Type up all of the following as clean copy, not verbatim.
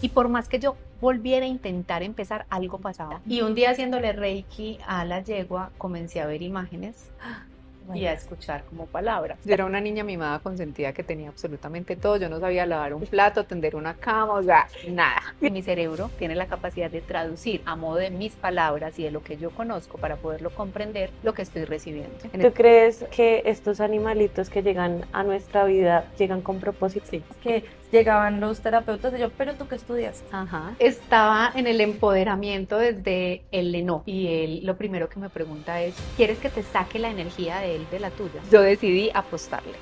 Y por más que yo volviera a intentar empezar, algo pasaba. Y un día haciéndole Reiki a la yegua, comencé a ver imágenes y a escuchar como palabras. Yo era una niña mimada consentida que tenía absolutamente todo. Yo no sabía lavar un plato, tender una cama, o sea, nada. Y mi cerebro tiene la capacidad de traducir a modo de mis palabras y de lo que yo conozco para poderlo comprender lo que estoy recibiendo. ¿Tú crees que estos animalitos que llegan a nuestra vida llegan con propósito? Sí. Que llegaban los terapeutas y yo, pero tú qué estudias. Ajá. Estaba en el empoderamiento desde el enojo y él lo primero que me pregunta es, ¿quieres que te saque la energía de él de la tuya? Yo decidí apostarle,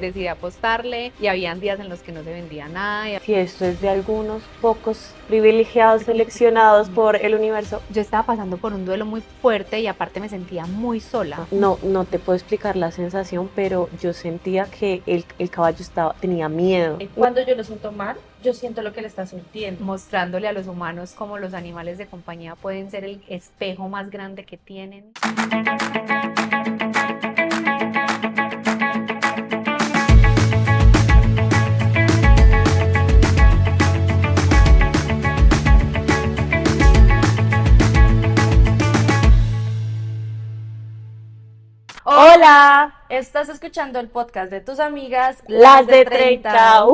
decidí apostarle y habían días en los que no se vendía nada. Si esto es de algunos pocos privilegiados seleccionados por el universo. Yo estaba pasando por un duelo muy fuerte y aparte me sentía muy sola. No te puedo explicar la sensación, pero yo sentía que el caballo tenía miedo. Cuando yo lo siento mal, yo siento lo que él está sintiendo. Mostrándole a los humanos cómo los animales de compañía pueden ser el espejo más grande que tienen. ¡Hola! Estás escuchando el podcast de tus amigas, Las de 30.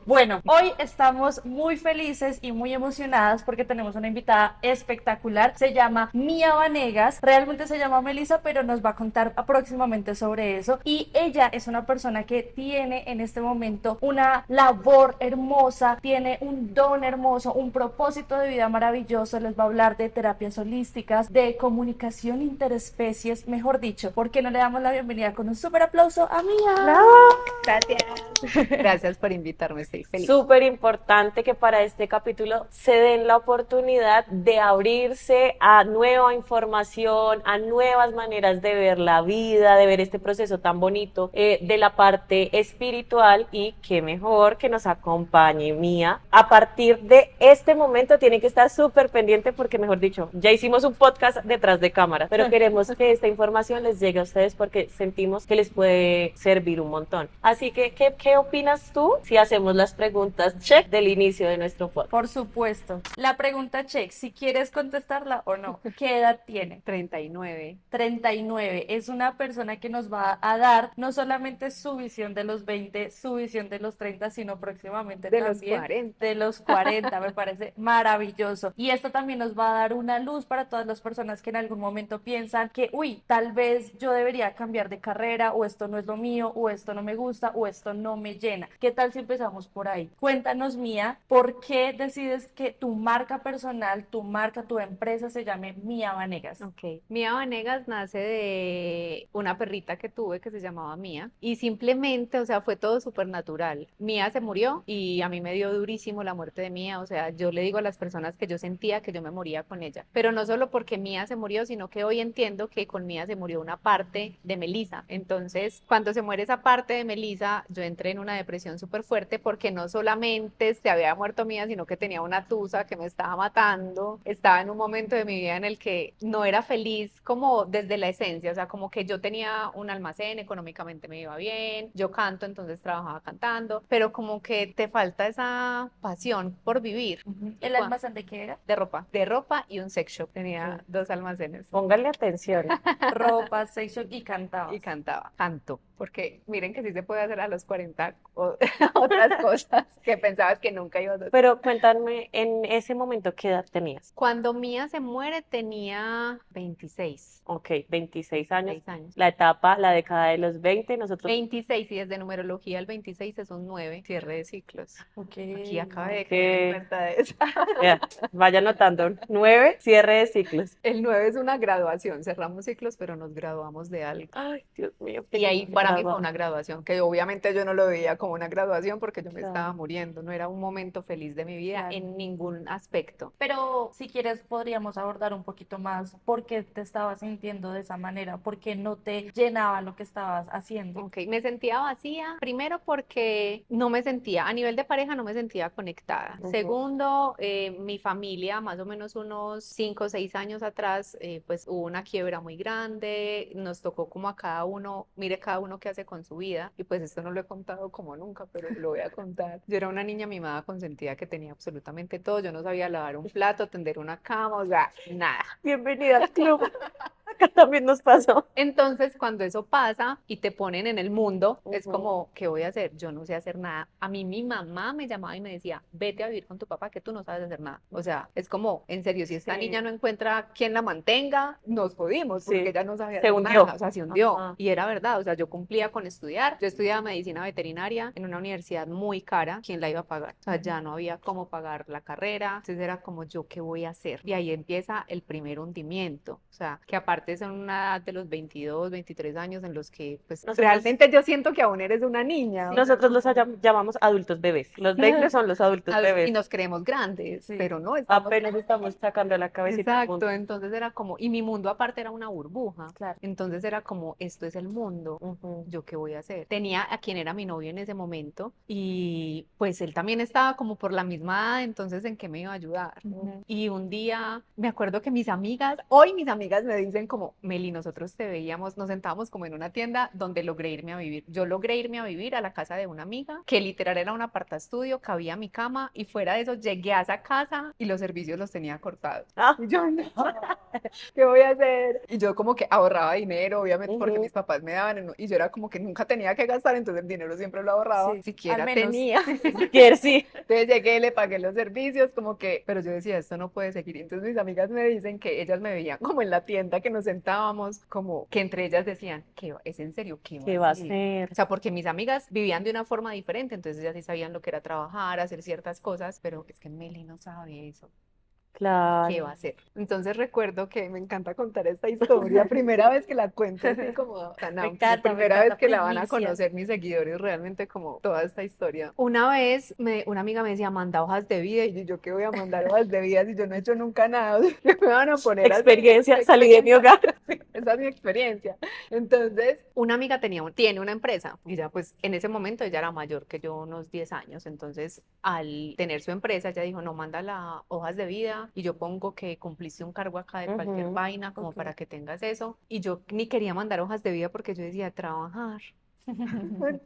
Bueno, hoy estamos muy felices y muy emocionadas porque tenemos una invitada espectacular. Se llama Mía Vanegas. Realmente se llama Melissa, pero nos va a contar próximamente sobre eso. Y ella es una persona que tiene en este momento una labor hermosa, tiene un don hermoso, un propósito de vida maravilloso. Les va a hablar de terapias holísticas, de comunicación interespecies, mejor dicho. ¿Por qué no le damos la bienvenida con un súper aplauso a Mía? Gracias. Gracias por invitarme, estoy feliz. Súper importante que para este capítulo se den la oportunidad de abrirse a nueva información, a nuevas maneras de ver la vida, de ver este proceso tan bonito de la parte espiritual, y qué mejor que nos acompañe Mía. A partir de este momento tienen que estar súper pendiente porque, mejor dicho, ya hicimos un podcast detrás de cámara, pero queremos que esta información les llegue a ustedes porque sentimos que les puede servir un montón. Así que, ¿qué opinas tú si hacemos las preguntas check del inicio de nuestro podcast? Por supuesto. La pregunta check, si quieres contestarla o no. ¿Qué edad tiene? 39. 39. Es una persona que nos va a dar no solamente su visión de los 20, su visión de los 30, sino próximamente De los también 40. de los 40. Me parece maravilloso. Y esto también nos va a dar una luz para todas las personas que en algún momento piensan que, uy, tal vez yo debería cambiar de carrera, o esto no es lo mío, o esto no me gusta, o esto no me llena. ¿Qué tal si empezamos por ahí? Cuéntanos, Mía, ¿por qué decides que tu marca personal, tu marca, tu empresa se llame Mía Vanegas? Ok. Mía Vanegas nace de una perrita que tuve que se llamaba Mía y simplemente, o sea, fue todo súper natural. Mía se murió y a mí me dio durísimo la muerte de Mía, o sea, yo le digo a las personas que yo sentía que yo me moría con ella, pero no solo porque Mía se murió, sino que hoy entiendo que con Mía se murió una parte de Melissa. Entonces, cuando se muere esa parte de Melissa, yo entré en una depresión súper fuerte porque no solamente se había muerto Mía, sino que tenía una tusa que me estaba matando. Estaba en un momento de mi vida en el que no era feliz como desde la esencia, o sea, como que yo tenía un almacén, económicamente me iba bien, yo canto, entonces trabajaba cantando, pero como que te falta esa pasión por vivir. ¿El almacén de qué era? De ropa y un sex shop, tenía dos almacenes. Pónganle atención. Ropa, sexo y cantabas. Y cantaba, canto, porque miren que sí se puede hacer a los 40 otras cosas que pensabas que nunca ibas a hacer. Pero cuéntame, en ese momento, ¿qué edad tenías? Cuando Mía se muere tenía 26. Ok, 26 años. 26 años. La etapa, la década de los 20, nosotros... 26, y desde numerología el 26 es un 9, cierre de ciclos. Ok. Aquí acabé de Ok. caer en cuenta de eso. Ya, vaya anotando. 9, cierre de ciclos. El 9 es una graduación, cerramos ciclos, pero nos graduamos de algo. Ay, Dios mío. Y ahí para mí fue graduado. una graduación, que obviamente yo no lo veía como una graduación porque yo me Claro. estaba muriendo, no era un momento feliz de mi vida Claro. en ningún aspecto. Pero si quieres podríamos abordar un poquito más por qué te estabas sintiendo de esa manera, por qué no te llenaba lo que estabas haciendo. Ok, me sentía vacía, primero porque no me sentía, a nivel de pareja no me sentía conectada. Ujú. Segundo, mi familia, más o menos unos 5 o 6 años atrás, pues hubo una quiebra muy grande, nos tocó como a cada uno, mire cada uno uno qué hace con su vida. Y pues esto no lo he contado como nunca, pero lo voy a contar. Yo era una niña mimada consentida que tenía absolutamente todo. Yo no sabía lavar un plato, tender una cama, o sea, nada. Bienvenida al club. Acá también nos pasó. Entonces, cuando eso pasa y te ponen en el mundo, es Ujú. como, ¿qué voy a hacer? Yo no sé hacer nada. A mí mi mamá me llamaba y me decía, vete a vivir con tu papá, que tú no sabes hacer nada. O sea, es como, en serio, si esta Sí. niña no encuentra quien la mantenga, nos jodimos, porque Sí. ella no sabía Se hacer hundió. nada, o sea, se hundió. Ajá. Y era verdad, o sea, yo cumplía con estudiar. Yo estudiaba medicina veterinaria en una universidad muy cara. ¿Quién la iba a pagar? O sea, ya no había cómo pagar la carrera. Entonces era como, ¿yo qué voy a hacer? Y ahí empieza el primer hundimiento. O sea, que aparte son una edad de los 22, 23 años en los que, pues, Nosotros- realmente yo siento que aún eres una niña. Nosotros los llamamos adultos bebés. Los 20 son los adultos Y bebés. nos creemos grandes, Sí. pero no estamos. Apenas estamos sacando la cabecita al mundo. Exacto, entonces era como, y mi mundo aparte era una burbuja, Claro. entonces era como, esto es el mundo, Ujú. ¿yo qué voy a hacer? Tenía a quien era mi novio en ese momento y pues él también estaba como por la misma edad, entonces ¿en qué me iba a ayudar? Ujú. Y un día me acuerdo que mis amigas, hoy mis amigas me dicen como, Meli, nosotros te veíamos, nos sentábamos como en una tienda donde logré irme a vivir. Yo logré irme a vivir a la casa de una amiga, que literal era un apartaestudio, cabía mi cama y fuera de eso llegué a esa casa y los servicios los tenía cortados. Ah, Y yo, no, ¿qué voy a hacer? Y yo como que ahorraba dinero, obviamente, porque Ujú. mis papás me daban, y yo era como que nunca tenía que gastar, entonces el dinero siempre lo ahorraba, Sí, siquiera al menos. tenía. quiere sí. Entonces llegué, le pagué los servicios, como que, pero yo decía, esto no puede seguir. Y entonces mis amigas me dicen que ellas me veían como en la tienda que nos sentábamos, como que entre ellas decían, ¿es en serio? ¿Qué ¿Qué va va a a hacer? hacer? O sea, porque mis amigas vivían de una forma diferente, entonces ellas sí sabían lo que era trabajar, hacer ciertas cosas, pero es que Meli no sabe eso. ¿Qué va a Claro. hacer? Entonces recuerdo que me encanta contar esta historia, primera vez que la cuento así como tan Me amplia, encanta, me primera vez encanta, que la van a primicia. conocer mis seguidores, realmente como toda esta historia. Una vez una amiga me decía, manda hojas de vida, y yo, ¿qué voy a mandar hojas de vida si yo no he hecho nunca nada? O sea, ¿qué me van a poner a hacer? Experiencia, salí de mi hogar. Sí, esa es mi experiencia. Entonces, una amiga tiene una empresa y ya pues en ese momento ella era mayor que yo unos 10 años, entonces al tener su empresa ella dijo, no, manda las hojas de vida y yo pongo que cumpliste un cargo acá de cualquier Ujú. vaina como Ok. para que tengas eso y yo ni quería mandar hojas de vida porque yo decía, trabajar.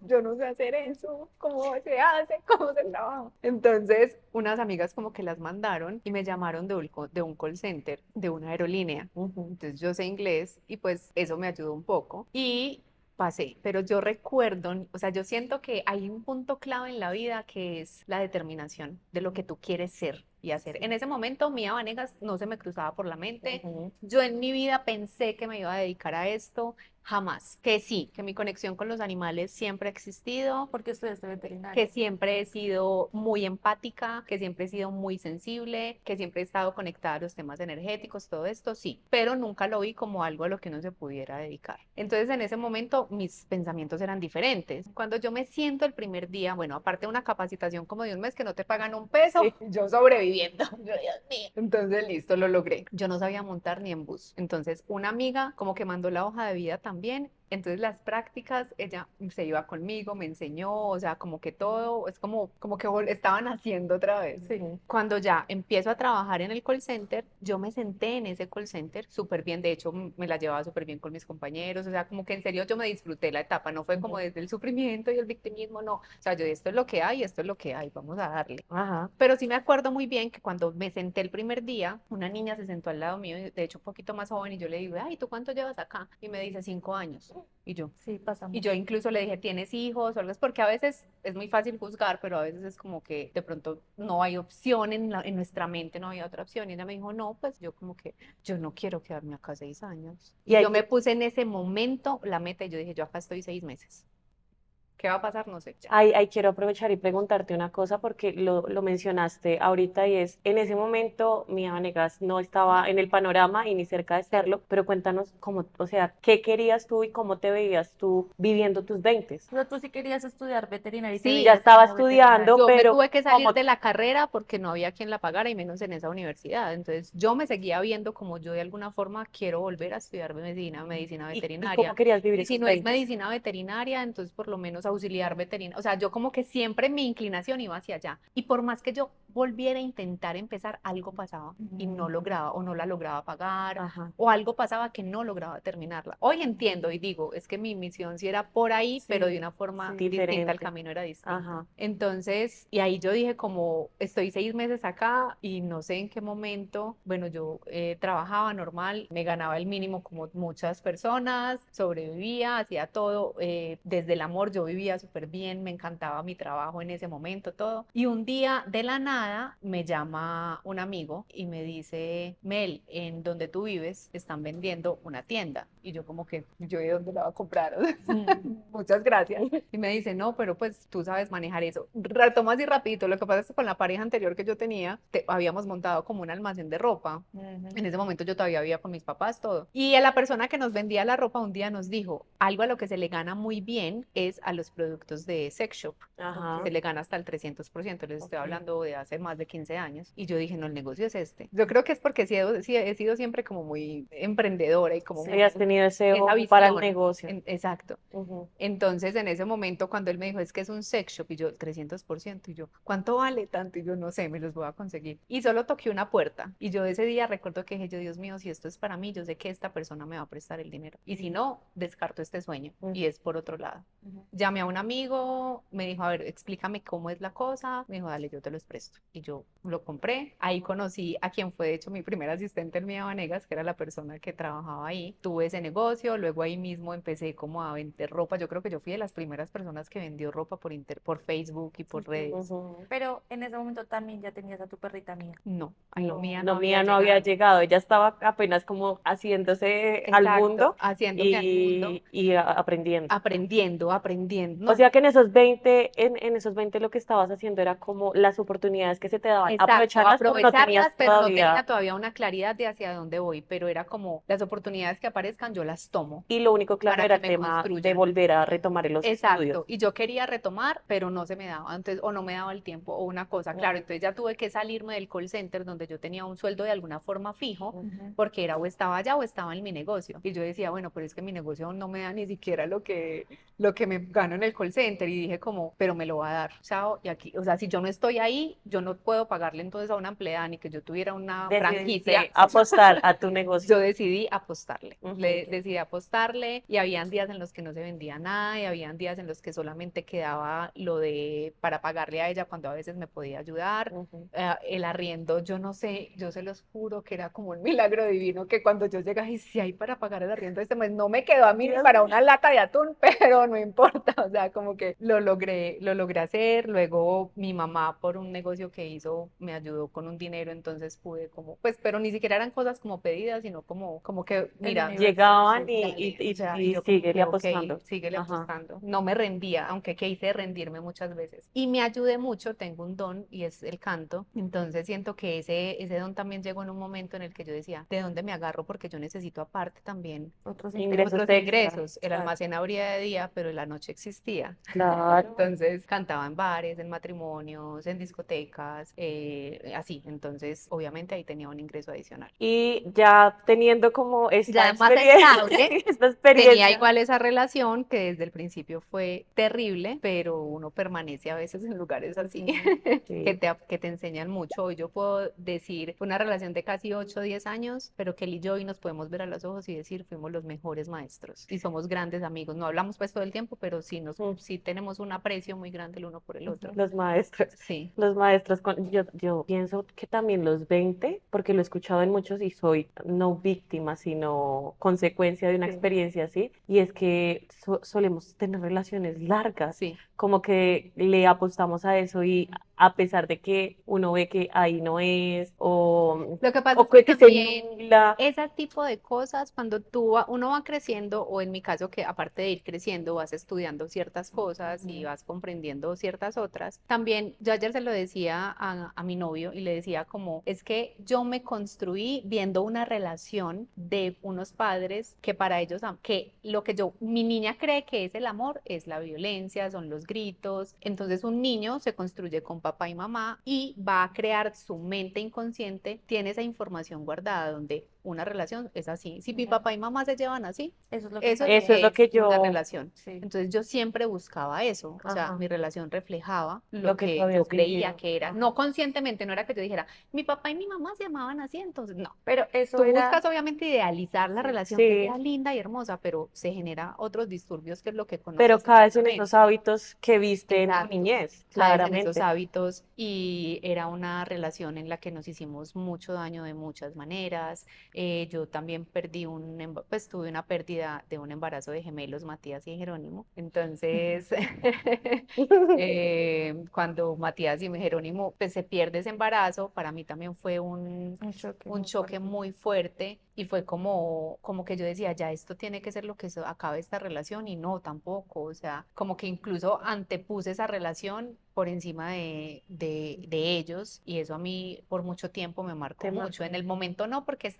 Yo no sé hacer eso, ¿cómo se hace? ¿Cómo se trabaja? Entonces, unas amigas como que las mandaron y me llamaron de un call center, de una aerolínea. Ujú. Entonces, yo sé inglés y pues eso me ayudó un poco. Y pasé, pero yo recuerdo, o sea, yo siento que hay un punto clave en la vida que es la determinación de lo que tú quieres ser y hacer. En ese momento, Mía Vanegas no se me cruzaba por la mente. Ujú. Yo en mi vida pensé que me iba a dedicar a esto, jamás. Que sí, que mi conexión con los animales siempre ha existido, Porque estudiaste veterinaria. que siempre he sido muy empática, que siempre he sido muy sensible, que siempre he estado conectada a los temas energéticos, todo esto, sí, pero nunca lo vi como algo a lo que uno se pudiera dedicar. Entonces, en ese momento, mis pensamientos eran diferentes. Cuando yo me siento el primer día, bueno, aparte de una capacitación como de un mes que no te pagan un peso, Sí. yo sobreviviendo, yo, Dios mío. Entonces, listo, lo logré. Yo no sabía montar ni en bus. Entonces, una amiga como que mandó la hoja de vida también. Entonces las prácticas, ella se iba conmigo, me enseñó, o sea, como que todo, es como que estaban haciendo otra vez. Sí. Cuando ya empiezo a trabajar en el call center, yo me senté en ese call center súper bien, de hecho me la llevaba súper bien con mis compañeros, o sea, como que en serio yo me disfruté la etapa, no fue como Ujú. desde el sufrimiento y el victimismo, no, o sea, yo esto es lo que hay, esto es lo que hay, vamos a darle. Ajá. Pero sí me acuerdo muy bien que cuando me senté el primer día, una niña se sentó al lado mío, de hecho un poquito más joven, y yo le digo, ay, ¿tú cuánto llevas acá? Y me dice 5 años. Y yo, Sí, pasa y mucho. yo incluso le dije, ¿tienes hijos o algo? Es porque a veces es muy fácil juzgar, pero a veces es como que de pronto no hay opción en nuestra mente, no había otra opción. Y ella me dijo, no, pues yo como que yo no quiero quedarme acá 6 años. Y Y hay yo me que- puse en ese momento la meta y yo dije, yo acá estoy 6 meses. ¿Qué va a pasar? No sé, ya. Ahí quiero aprovechar y preguntarte una cosa porque lo mencionaste ahorita y es, en ese momento Mía Vanegas no estaba en el panorama y ni cerca de serlo, pero cuéntanos cómo, o sea, qué querías tú y cómo te veías tú viviendo tus 20. Pero tú sí querías estudiar veterinaria y te Sí, Ya veías estaba como veterinaria. estudiando, Yo me pero tuve que salir ¿cómo? de la carrera porque no había quien la pagara y menos en esa universidad. Entonces yo me seguía viendo como yo de alguna forma quiero volver a estudiar medicina ¿Y veterinaria. cómo querías vivir Y si esos no es 20? medicina veterinaria, entonces por lo menos auxiliar veterinario, o sea, yo como que siempre mi inclinación iba hacia allá. Y por más que yo volviera a intentar empezar, algo pasaba y no lograba o no la lograba pagar Ajá. o algo pasaba que no lograba terminarla. Hoy entiendo y digo, es que mi misión sí era por ahí, pero de Sí, una forma sí. distinta, el Diferente. camino era distinto. Ajá. Entonces, y ahí yo dije como, estoy 6 meses acá y no sé en qué momento, bueno, yo trabajaba normal, me ganaba el mínimo como muchas personas, sobrevivía, hacía todo, desde el amor yo vivía súper bien, me encantaba mi trabajo en ese momento, todo. Y un día de la nada me llama un amigo y me dice, Mel, en donde tú vives están vendiendo una tienda. Y yo como que, ¿yo de dónde la voy a comprar? Muchas gracias. Y me dice, no, pero pues tú sabes manejar eso. Retomo así rapidito, lo que pasa es que con la pareja anterior que yo tenía, habíamos montado como un almacén de ropa. En ese momento yo todavía vivía con mis papás, todo. Y a la persona que nos vendía la ropa un día nos dijo, algo a lo que se le gana muy bien es a los productos de sex shop. Ajá. Se le gana hasta el 300%, les estoy Ok. hablando de hace más de 15 años. Y yo dije, no, el negocio es este. Yo creo que es porque sí he sido siempre como muy emprendedora y como Sí, muy has tenido ese esa ojo para el visión. negocio. Exacto. Ujú. Entonces, en ese momento, cuando él me dijo, es que es un sex shop, y yo, 300%, y yo, ¿cuánto vale tanto? Y yo, no sé, me los voy a conseguir. Y solo toqué una puerta, y yo ese día recuerdo que dije, yo, Dios mío, si esto es para mí, yo sé que esta persona me va a prestar el dinero, y si no, descarto este sueño, y es por otro lado. Llamé a un amigo, me dijo, a ver, explícame cómo es la cosa, me dijo, dale, yo te los presto, y yo lo compré. Ahí conocí a quien fue, de hecho, mi primer asistente en Mía Vanegas, que era la persona que trabajaba ahí. Tuve ese negocio, luego ahí mismo empecé como a vender ropa. Yo creo que yo fui de las primeras personas que vendió ropa por Facebook y por redes. Ujú. Pero en ese momento también ya tenías a tu perrita Mía. No, ahí No, Mía no no, había Mía no había llegado. llegado, ella estaba apenas como haciéndose al Exacto, mundo haciéndome al mundo, y aprendiendo. aprendiendo, aprendiendo. O No, sea que en esos 20, en esos 20 lo que estabas haciendo era como las oportunidades que se te daban, exacto, aprovecharlas, pero no aprovecharlas, tenías pero no tenía todavía, todavía una claridad de hacia dónde voy, pero era como las oportunidades que aparezcan, yo las tomo y lo único claro para era que el me tema de construyan. volver a retomar los Exacto, estudios. y yo quería retomar, pero no se me daba antes, o no me daba el tiempo, o una cosa, claro, entonces ya tuve que salirme del call center donde yo tenía un sueldo de alguna forma fijo, porque era o estaba allá o estaba en mi negocio. Y yo decía, bueno, pero es que mi negocio no me da ni siquiera lo que me gano en el call center, y dije como, pero me lo va a dar, chao, y aquí, o sea, si yo no estoy ahí, yo no puedo pagarle entonces a una empleada ni que yo tuviera una franquicia. Decidiste apostar a tu negocio. Yo decidí apostarle, Ujú. decidí apostarle, y habían días en los que no se vendía nada y habían días en los que solamente quedaba lo de para pagarle a ella cuando a veces me podía ayudar. Ujú. El arriendo, yo no sé, yo se los juro que era como un milagro divino que cuando yo llegaba y si hay para pagar el arriendo este mes, no me quedó a mí ni Dios para mío. una lata de atún, pero no importa, o sea, como que lo logré hacer. Luego mi mamá por un negocio que hizo me ayudó con un dinero, entonces pude como, pues, pero ni siquiera eran cosas como pedidas, sino como que, El mira, universo, Llegaban sí. dale, o sea, y y yo como síguele que, ok, apostando. síguele Ajá. apostando. No me rendía, aunque quise rendirme muchas veces. Y me ayudé mucho, tengo un don y es el canto. Entonces siento que ese don también llegó en un momento en el que yo decía, ¿de dónde me agarro? Porque yo necesito aparte también Otros Ingresos ingresos. otros extra. ingresos. El Claro. almacén abría de día, pero en la noche existía. Claro. Entonces cantaba en bares, en matrimonios, en discotecas, así. Entonces, obviamente ahí tenía un ingreso adicional. Y ya teniendo como esta Ya más experiencia, estable, esta tenía experiencia. igual esa relación que desde el principio fue terrible, pero uno permanece a veces en lugares así Ujú. que Sí, que te enseñan mucho. Hoy yo puedo decir una relación de casi 8 o 10 años, pero que él y yo hoy nos podemos ver a los ojos y decir fuimos los mejores maestros y somos grandes amigos. No hablamos pues todo el tiempo, pero sí, mm, sí tenemos un aprecio muy grande el uno por el otro. los maestros. Sí, Los maestros, yo pienso que también los 20 porque lo he escuchado en muchos y soy no víctima, sino consecuencia de una sí, experiencia así, y es que solemos tener relaciones largas, sí. como que le apostamos a eso y a pesar de que uno ve que ahí no es, Lo que pasa o es que que se también nubla. ese tipo de cosas, cuando uno va creciendo, o en mi caso que aparte de ir creciendo, vas estudiando ciertas cosas y Ujú. vas comprendiendo ciertas otras, también yo ayer se lo decía a mi novio y le decía como, es que yo me construí viendo una relación de unos padres que para ellos, que lo que mi niña cree que es el amor es la violencia, son los gritos. Entonces un niño se construye con papá y mamá y va a crear su mente inconsciente, tiene esa información guardada donde una relación es así. Si mi Ya. papá y mamá se llevan así, Eso es lo que eso está Eso es bien. lo que es una yo, relación. Sí. Entonces yo siempre buscaba eso, o sea, ajá, mi relación reflejaba lo lo que tú que yo habías creía vivido. que era, Ajá. no conscientemente, no era que yo dijera, mi papá y mi mamá se amaban así, entonces no. Pero eso Tú era, buscas obviamente idealizar la sí, relación que sea Sí, linda y hermosa, pero se genera otros disturbios que es lo que pero conoces caes en esos internamente. hábitos que viste en tu Exacto, niñez, caes en esos claramente. hábitos y era una relación en la que nos hicimos mucho daño de muchas maneras. Yo también pues tuve una pérdida de un embarazo de gemelos, Matías y Jerónimo. Entonces, cuando Matías y Jerónimo, pues se pierde ese embarazo, para mí también fue un choque un muy choque fuerte. muy fuerte y fue como que yo decía, ya esto tiene que ser lo que acabe esta relación y no, tampoco, o sea, como que incluso antepuse esa relación por encima de ellos y eso a mí por mucho tiempo me marcó Te mucho. marcó. En el momento no, porque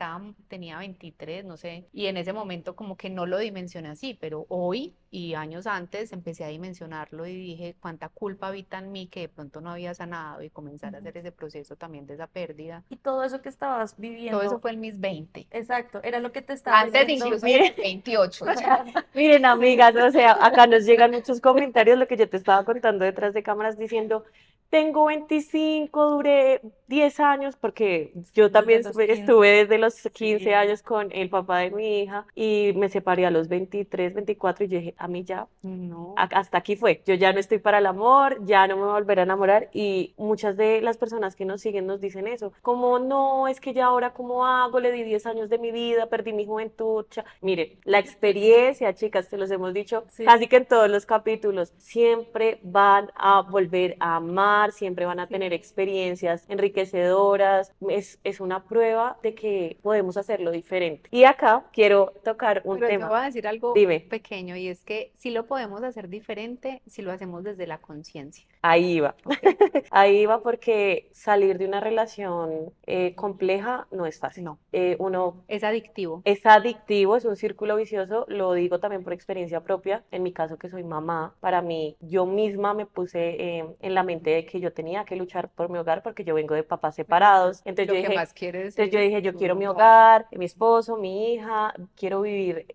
tenía 23, no sé, y en ese momento como que no lo dimensioné así, pero hoy y años antes empecé a dimensionarlo y dije cuánta culpa habita en mí que de pronto no había sanado y comenzar a Ujú. hacer ese proceso también de esa pérdida. Y todo eso que estabas Todo eso viviendo, fue en mis 20. exacto, era lo que te estaba Antes diciendo. incluso de mis 28 ya. Miren, amigas, o sea, acá nos llegan muchos comentarios, lo que yo te estaba contando detrás de cámaras, diciendo, tengo 25, duré 10 años, porque yo Desde también los estuve 15. desde los 15 Sí. años con el papá de mi hija y me separé a los 23, 24 y yo dije, a mí ya No, hasta aquí fue. Yo ya no estoy para el amor, ya no me voy a volver a enamorar y muchas de las personas que nos siguen nos dicen eso, como no, es que ya ahora cómo hago, le di 10 años de mi vida, perdí mi juventud. Miren, la experiencia, chicas, te los hemos dicho Sí, casi que en todos los capítulos, siempre van a volver a amar, siempre van a tener sí. experiencias enriquecedoras, es una prueba de que podemos hacerlo diferente. Y acá quiero tocar un pero yo tema. voy a decir algo Dime. pequeño y es que sí lo podemos hacer diferente si lo hacemos desde la conciencia, Ahí va. ¿ok? Ahí va porque salir de una relación compleja no es fácil. No, Uno es adictivo. es adictivo, es un círculo vicioso, lo digo también por experiencia propia. En mi caso, que soy mamá, para mí, yo misma me puse en la mente de que yo tenía que luchar por mi hogar porque yo vengo de papás separados. Lo que más quieres Entonces yo es dije, yo un quiero mi hogar. hogar, mi esposo, mi hija, quiero vivir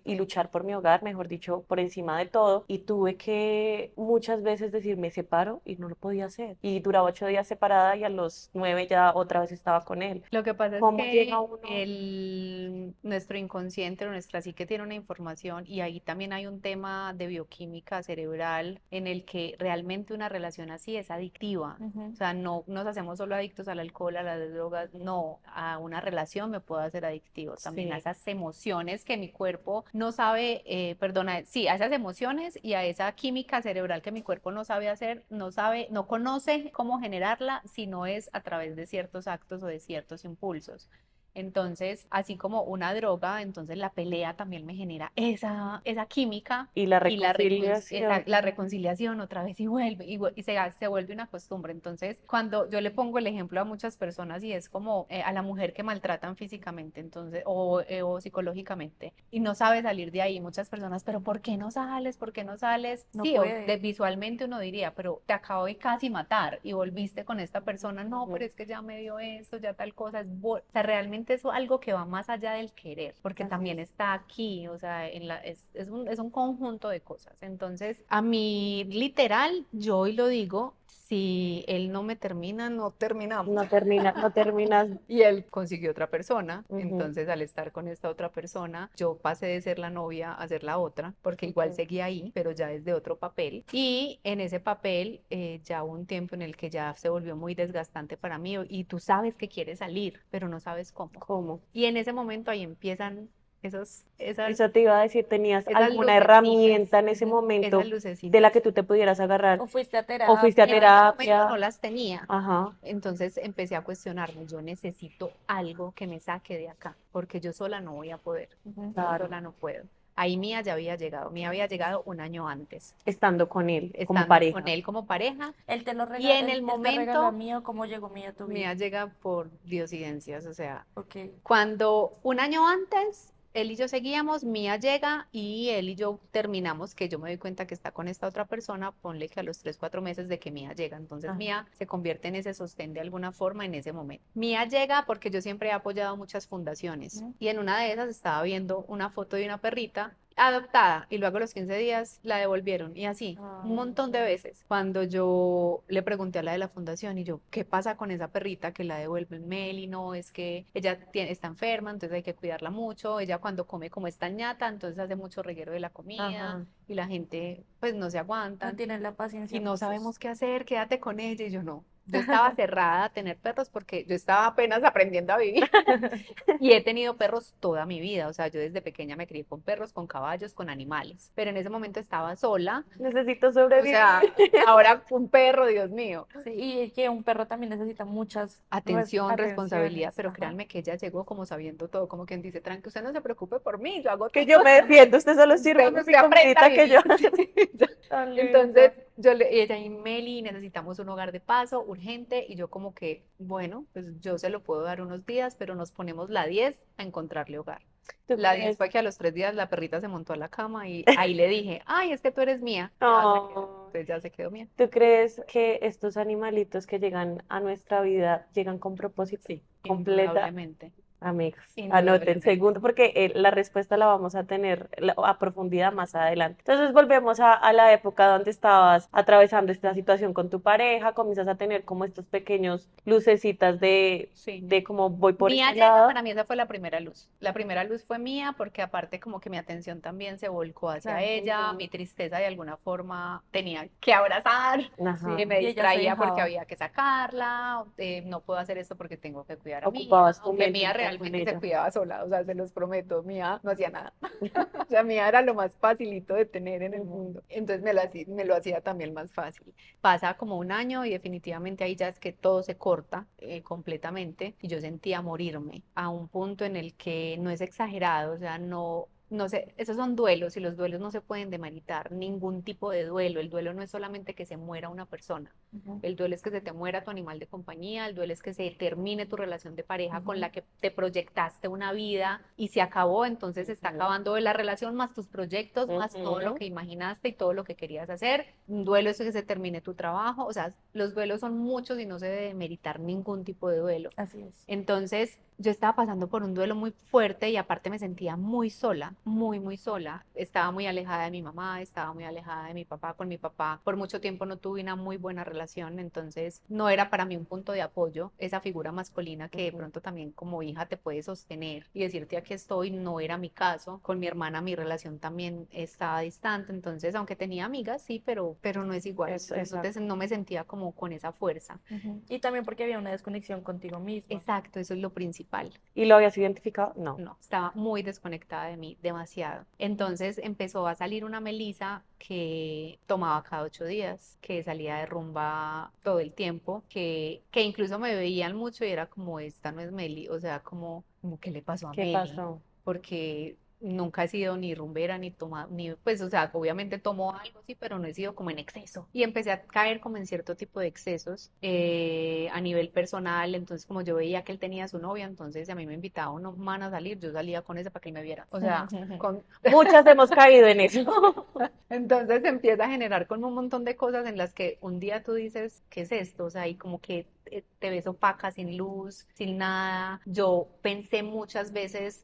y luchar por mi hogar, mejor dicho, por encima de todo. Y tuve que muchas veces decir, me separo y no lo podía hacer. Y duraba 8 días separada y a los 9 ya otra vez estaba con él. Lo que pasa es ¿Cómo llega que uno? nuestro inconsciente o nuestra psique tiene una información y ahí también hay un tema de bioquímica cerebral en el que realmente una relación así es adictiva. O Ujú. sea, no nos hacemos solo adictos al alcohol, a las drogas, no, a una relación me puedo hacer adictivo también a Sí. esas emociones que mi cuerpo no sabe, perdona, sí, a esas emociones y a esa química cerebral que mi cuerpo no sabe hacer, no sabe, no conoce cómo generarla si no es a través de ciertos actos o de ciertos impulsos. Entonces, así como una droga, entonces la pelea también me genera esa química Y la y reconciliación. la reconciliación otra vez y vuelve y se vuelve una costumbre. Entonces, cuando yo le pongo el ejemplo a muchas personas y es como a la mujer que maltratan físicamente, entonces, o psicológicamente, y no sabe salir de ahí, muchas personas, pero ¿por qué no sales? ¿Por qué no sales? No Sí, puede. visualmente uno diría, pero te acabo de casi matar y volviste con esta persona, no, pero Ujú. es que ya me dio esto, ya tal cosa, o sea, realmente es algo que va más allá del querer, porque Así también es. está aquí, o sea, es un conjunto de cosas. Entonces, a mí, literal, yo hoy lo digo, si él no me termina, no terminamos. No terminas. Y él consiguió otra persona, Ujú, entonces al estar con esta otra persona, yo pasé de ser la novia a ser la otra, porque igual ujú. seguía ahí, pero ya desde otro papel. Y en ese papel ya hubo un tiempo en el que ya se volvió muy desgastante para mí y tú sabes que quieres salir, pero no sabes cómo. ¿Cómo? Y en ese momento ahí empiezan esas Eso te iba a decir, ¿tenías esas alguna lucecitas, herramienta en ese esas momento de la lucecitas. que tú te pudieras agarrar? O fuiste a ¿O fuiste a En ese terapia. momento no terapia? las tenía. Ajá, Entonces empecé a cuestionarme, yo necesito algo que me saque de acá, porque yo sola no voy a poder, Ujú. yo claro. sola no puedo. Ahí Mía había llegado un año antes, Estando con él como estando con pareja. él como pareja, Él te lo y en regaló, el él te regaló a momento mí o cómo llegó mí a tu vida. Mía llega por diosidencias, o sea, Ok. cuando un año antes él y yo seguíamos, Mía llega y él y yo terminamos, que yo me doy cuenta que está con esta otra persona, ponle que a los 3, 4 meses de que Mía llega, entonces Ajá. Mía se convierte en ese sostén de alguna forma en ese momento. Mía llega porque yo siempre he apoyado muchas fundaciones Ujú. y en una de esas estaba viendo una foto de una perrita adoptada y luego a los 15 días la devolvieron y así un Ay, montón de veces. Cuando yo le pregunté a la de la fundación y yo, ¿qué pasa con esa perrita que la devuelven? Meli, no, es que ella está enferma, entonces hay que cuidarla mucho. Ella cuando come como está ñata, entonces hace mucho reguero de la comida ajá. y la gente pues no se No aguantan tienen la y paciencia no justos. sabemos qué hacer, quédate con ella. Y yo no. Yo estaba cerrada a tener perros porque yo estaba apenas aprendiendo a vivir. Y he tenido perros toda mi vida, o sea, yo desde pequeña me crié con perros, con caballos, con animales, pero en ese momento estaba sola, Necesito o sobrevivir. sea, ahora un perro, Dios mío, Sí, y que un perro también necesita muchas atención, responsabilidad, atenciones. pero Ajá. créanme que ella llegó como sabiendo todo, como quien dice, tranqui, usted no se preocupe por mí, yo hago Que todo, yo me defiendo, usted solo usted, sírvame mi usted aprenda a comidita que yo. vivir. Ya. Tan Entonces, linda. ella y Meli, necesitamos un hogar de paso urgente, y yo como que, bueno, pues yo se lo puedo dar unos días, pero nos ponemos la 10 a encontrarle hogar. ¿Tú La 10 crees? fue que a los 3 días la perrita se montó a la cama y ahí le dije, ay, es que tú eres mía. Ya se quedó. Oh, Entonces ya se quedó mía. ¿tú crees que estos animalitos que llegan a nuestra vida llegan con propósito? Sí, Completa. indudablemente, Amigos, anoten indudablemente. segundo, porque la respuesta la vamos a tener a profundidad más adelante. Entonces volvemos a la época donde estabas atravesando esta situación con tu pareja, comienzas a tener como estos pequeños lucecitas Sí. de cómo voy por Mía este llega, lado. para mí esa fue la primera luz. La primera luz fue mía porque aparte como que mi atención también se volcó hacia Claro. ella, Ujú. mi tristeza de alguna forma tenía que abrazar, Ajá. me Y ella se distraía porque dejaba. había que sacarla, no puedo hacer esto porque tengo que cuidar a Mía, Ocupabas tu aunque mente Mía con realmente se ella. cuidaba sola, o sea, se los prometo, Mía no hacía nada. O sea, Mía era lo más facilito de tener en el Ujú. mundo, entonces me lo hacía también más fácil. Pasa como un año y definitivamente ahí ya es que todo se corta completamente y yo sentía morirme a un punto en el que no es exagerado, o sea, no, no sé, esos son duelos y los duelos no se pueden demeritar, ningún tipo de duelo. El duelo no es solamente que se muera una persona. Ujú, El duelo es que se te muera tu animal de compañía, el duelo es que se termine tu relación de pareja con ujú. la que te proyectaste una vida y se acabó, entonces se está Ujú. acabando la relación más tus proyectos, más todo lo Ujú. que imaginaste y todo lo que querías hacer. Un duelo es que se termine tu trabajo, o sea, los duelos son muchos y no se debe meritar ningún tipo de duelo. Así es. Entonces, yo estaba pasando por un duelo muy fuerte y aparte me sentía muy sola, muy, muy sola. Estaba muy alejada de mi mamá, estaba muy alejada de mi papá. Con mi papá por mucho tiempo no tuve una muy buena relación, entonces no era para mí un punto de apoyo esa figura masculina que de Ujú. pronto también como hija te puede sostener y decirte aquí estoy, no era mi caso. Con mi hermana mi relación también estaba distante, entonces aunque tenía amigas, sí, pero no es igual. Exacto. No me sentía como con esa fuerza. Ujú. Y también porque había una desconexión contigo misma. Exacto, eso es lo principal. ¿Y lo habías identificado? No. No, estaba muy desconectada de mí, demasiado. Entonces empezó a salir una Melisa que tomaba cada 8 días, que salía de rumba todo el tiempo, que incluso me veían mucho y era como, esta no es Meli, o sea, como ¿qué le pasó a ¿Qué Meli? pasó? Porque nunca he sido ni rumbera, ni toma, ni, pues, o sea, obviamente tomo algo, sí, pero no he sido como en exceso. Y empecé a caer como en cierto tipo de excesos a nivel personal, entonces como yo veía que él tenía a su novia, entonces a mí me invitaba una man a salir, yo salía con esa para que él me viera. O sea, con, Muchas hemos caído en eso. entonces se empieza a generar con un montón de cosas en las que un día tú dices, ¿qué es esto? O sea, y como que te ves opaca, sin luz, sin nada. Yo pensé muchas veces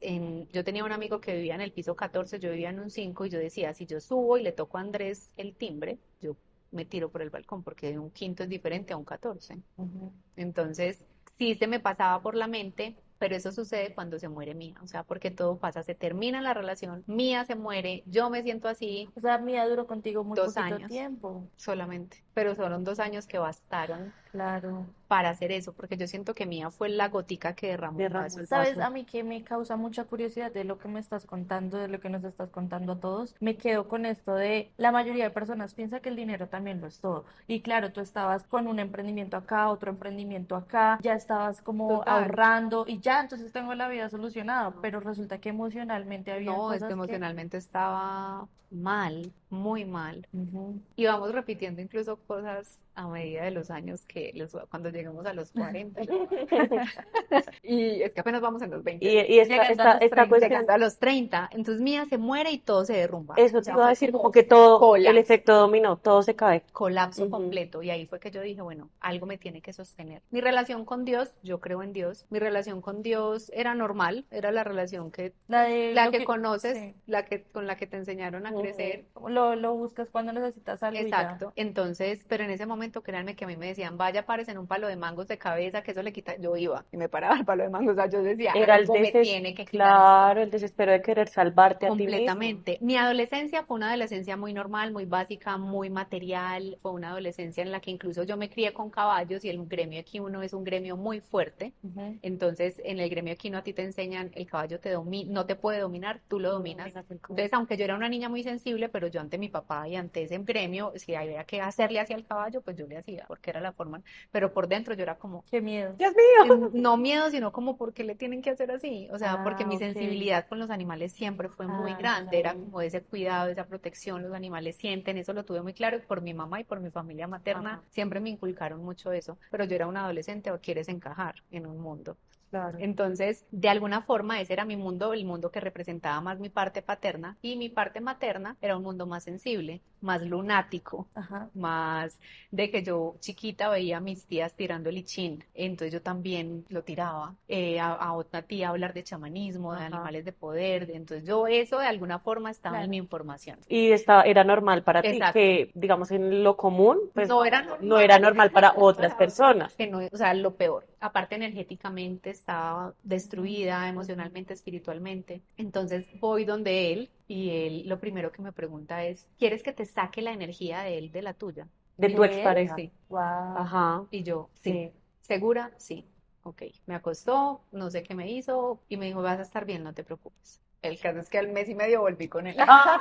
yo tenía un amigo que vivía en el piso 14, yo vivía en un 5 y yo decía, si yo subo y le toco a Andrés el timbre, yo me tiro por el balcón porque un quinto es diferente a un 14. Ujú. Entonces, sí se me pasaba por la mente, pero eso sucede cuando se muere Mía, o sea, porque todo pasa, se termina la relación, Mía se muere, yo me siento así O sea, Mía duró contigo muy 2 años poquito tiempo. solamente, pero fueron 2 años que bastaron Claro. para hacer eso, porque yo siento que Mía fue la gotica que derramó el Derramó vaso. el ¿Sabes? vaso. A mí que me causa mucha curiosidad de lo que me estás contando, de lo que nos estás contando a todos. Me quedo con esto de la mayoría de personas piensa que el dinero también lo es todo. Y claro, tú estabas con un emprendimiento acá, otro emprendimiento acá, ya estabas como Total. ahorrando y ya, entonces tengo la vida solucionada, pero resulta que emocionalmente habían No, es que cosas que emocionalmente estaba mal. muy mal. Ujú. Y vamos repitiendo incluso cosas a medida de los años cuando lleguemos a los 40. Y es que apenas vamos en los 20, Y Llegando a los esta 30. cuestión, llegando a los 30. Entonces Mía se muere y todo se derrumba. eso O te sea, iba a fue decir, como como que todo, el colapso. efecto dominó, todo se cae. Colapso Ujú. completo. Y ahí fue que yo dije, bueno, algo me tiene que sostener. Mi relación con Dios, yo creo en Dios. Mi relación con Dios era normal, era la relación La de la lo que que, conoces, sí, con la que te enseñaron a Ujú. crecer. lo buscas cuando necesitas algo y ya. Exacto. Entonces, pero en ese momento, créanme que a mí me decían, vaya, pares en un palo de mangos de cabeza, que eso le quita. Yo iba y me paraba el palo de mangos. O sea, yo decía, Era algo me tiene que quitar esto. claro, el desespero de querer salvarte a ti mismo. Completamente. Mi adolescencia fue una adolescencia muy normal, muy básica, muy material. Fue una adolescencia en la que incluso yo me crié con caballos y el gremio equino es un gremio muy fuerte. Ujú. Entonces, en el gremio equino a ti te enseñan, el caballo no te puede dominar, tú lo Tú dominas. dominas el caballo. Entonces, aunque yo era una niña muy sensible, pero yo ante mi papá y ante ese gremio, si había que hacerle hacia el caballo, pues yo le hacía, porque era la forma. Pero por dentro yo era como, Qué miedo. Dios mío. no miedo, sino como porque le tienen que hacer así. O sea, porque Ah, mi ok. sensibilidad con los animales siempre fue muy Ah, grande. Era claro. como ese cuidado, esa protección, los animales sienten, eso lo tuve muy claro y por mi mamá y por mi familia materna Ajá. siempre me inculcaron mucho eso. Pero yo era una adolescente o quieres encajar en un mundo. Claro. Entonces, de alguna forma, ese era mi mundo, el mundo que representaba más mi parte paterna, y mi parte materna era un mundo más sensible, más lunático, Ajá. más de que yo chiquita veía a mis tías tirando lichín, entonces yo también lo tiraba, a otra tía hablar de chamanismo, de Ajá. animales de poder, entonces yo eso de alguna forma estaba en mi Claro. información. Y era normal para ti, Exacto. que digamos en lo común, pues No era no era normal normal para otras para otras, personas. que no, o sea, lo peor. Aparte energéticamente estaba destruida, emocionalmente, espiritualmente. Entonces voy donde él y él lo primero que me pregunta es, ¿quieres que te saque la energía de él de la tuya? De Y tu yo, ¿De él? expareja. sí. Wow. Ajá, Y yo, sí. sí. ¿Segura? Sí. Ok. Me acostó, no sé qué me hizo y me dijo, vas a estar bien, no te preocupes. El caso es que al mes y medio volví con él. Ah,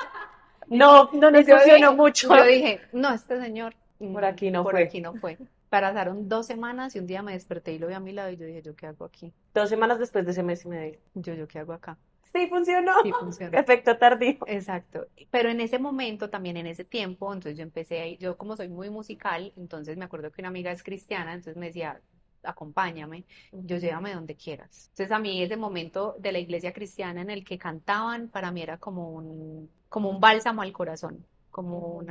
no, no Y nos yo funcionó dije, mucho. yo dije, no, este señor Por aquí no por fue. aquí no fue. Pasaron 2 semanas y un día me desperté y lo vi a mi lado y yo dije, ¿yo qué hago aquí? 2 semanas después de ese mes y medio. Yo qué hago acá? Sí, funcionó. Sí, funcionó. Efecto tardío. Exacto. Pero en ese momento, también en ese tiempo, entonces yo empecé ahí, yo como soy muy musical, entonces me acuerdo que una amiga es cristiana, entonces me decía, acompáñame, yo llévame donde quieras. Entonces a mí ese momento de la iglesia cristiana en el que cantaban, para mí era como un bálsamo al corazón. Como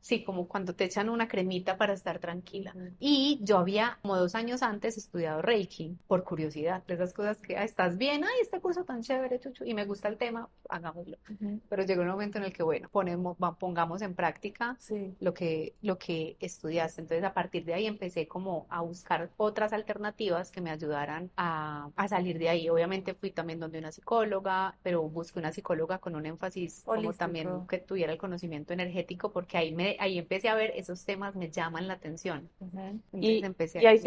sí, como cuando te echan una cremita para estar tranquila. Y yo había, como 2 años antes, estudiado Reiki, por curiosidad, de esas cosas que, estás bien, ay, este curso tan chévere, chuchu, y me gusta el tema, hagámoslo. Ujú. Pero llegó un momento en el que, bueno, pongamos en práctica Sí. lo que estudiaste. Entonces, a partir de ahí empecé como a buscar otras alternativas que me ayudaran a salir de ahí. Obviamente fui también donde una psicóloga, pero busqué una psicóloga con un énfasis como también Holístico. que tuviera el conocimiento energético, porque ahí empecé a ver esos temas me llaman la atención. Ujú. Entonces Y ahí se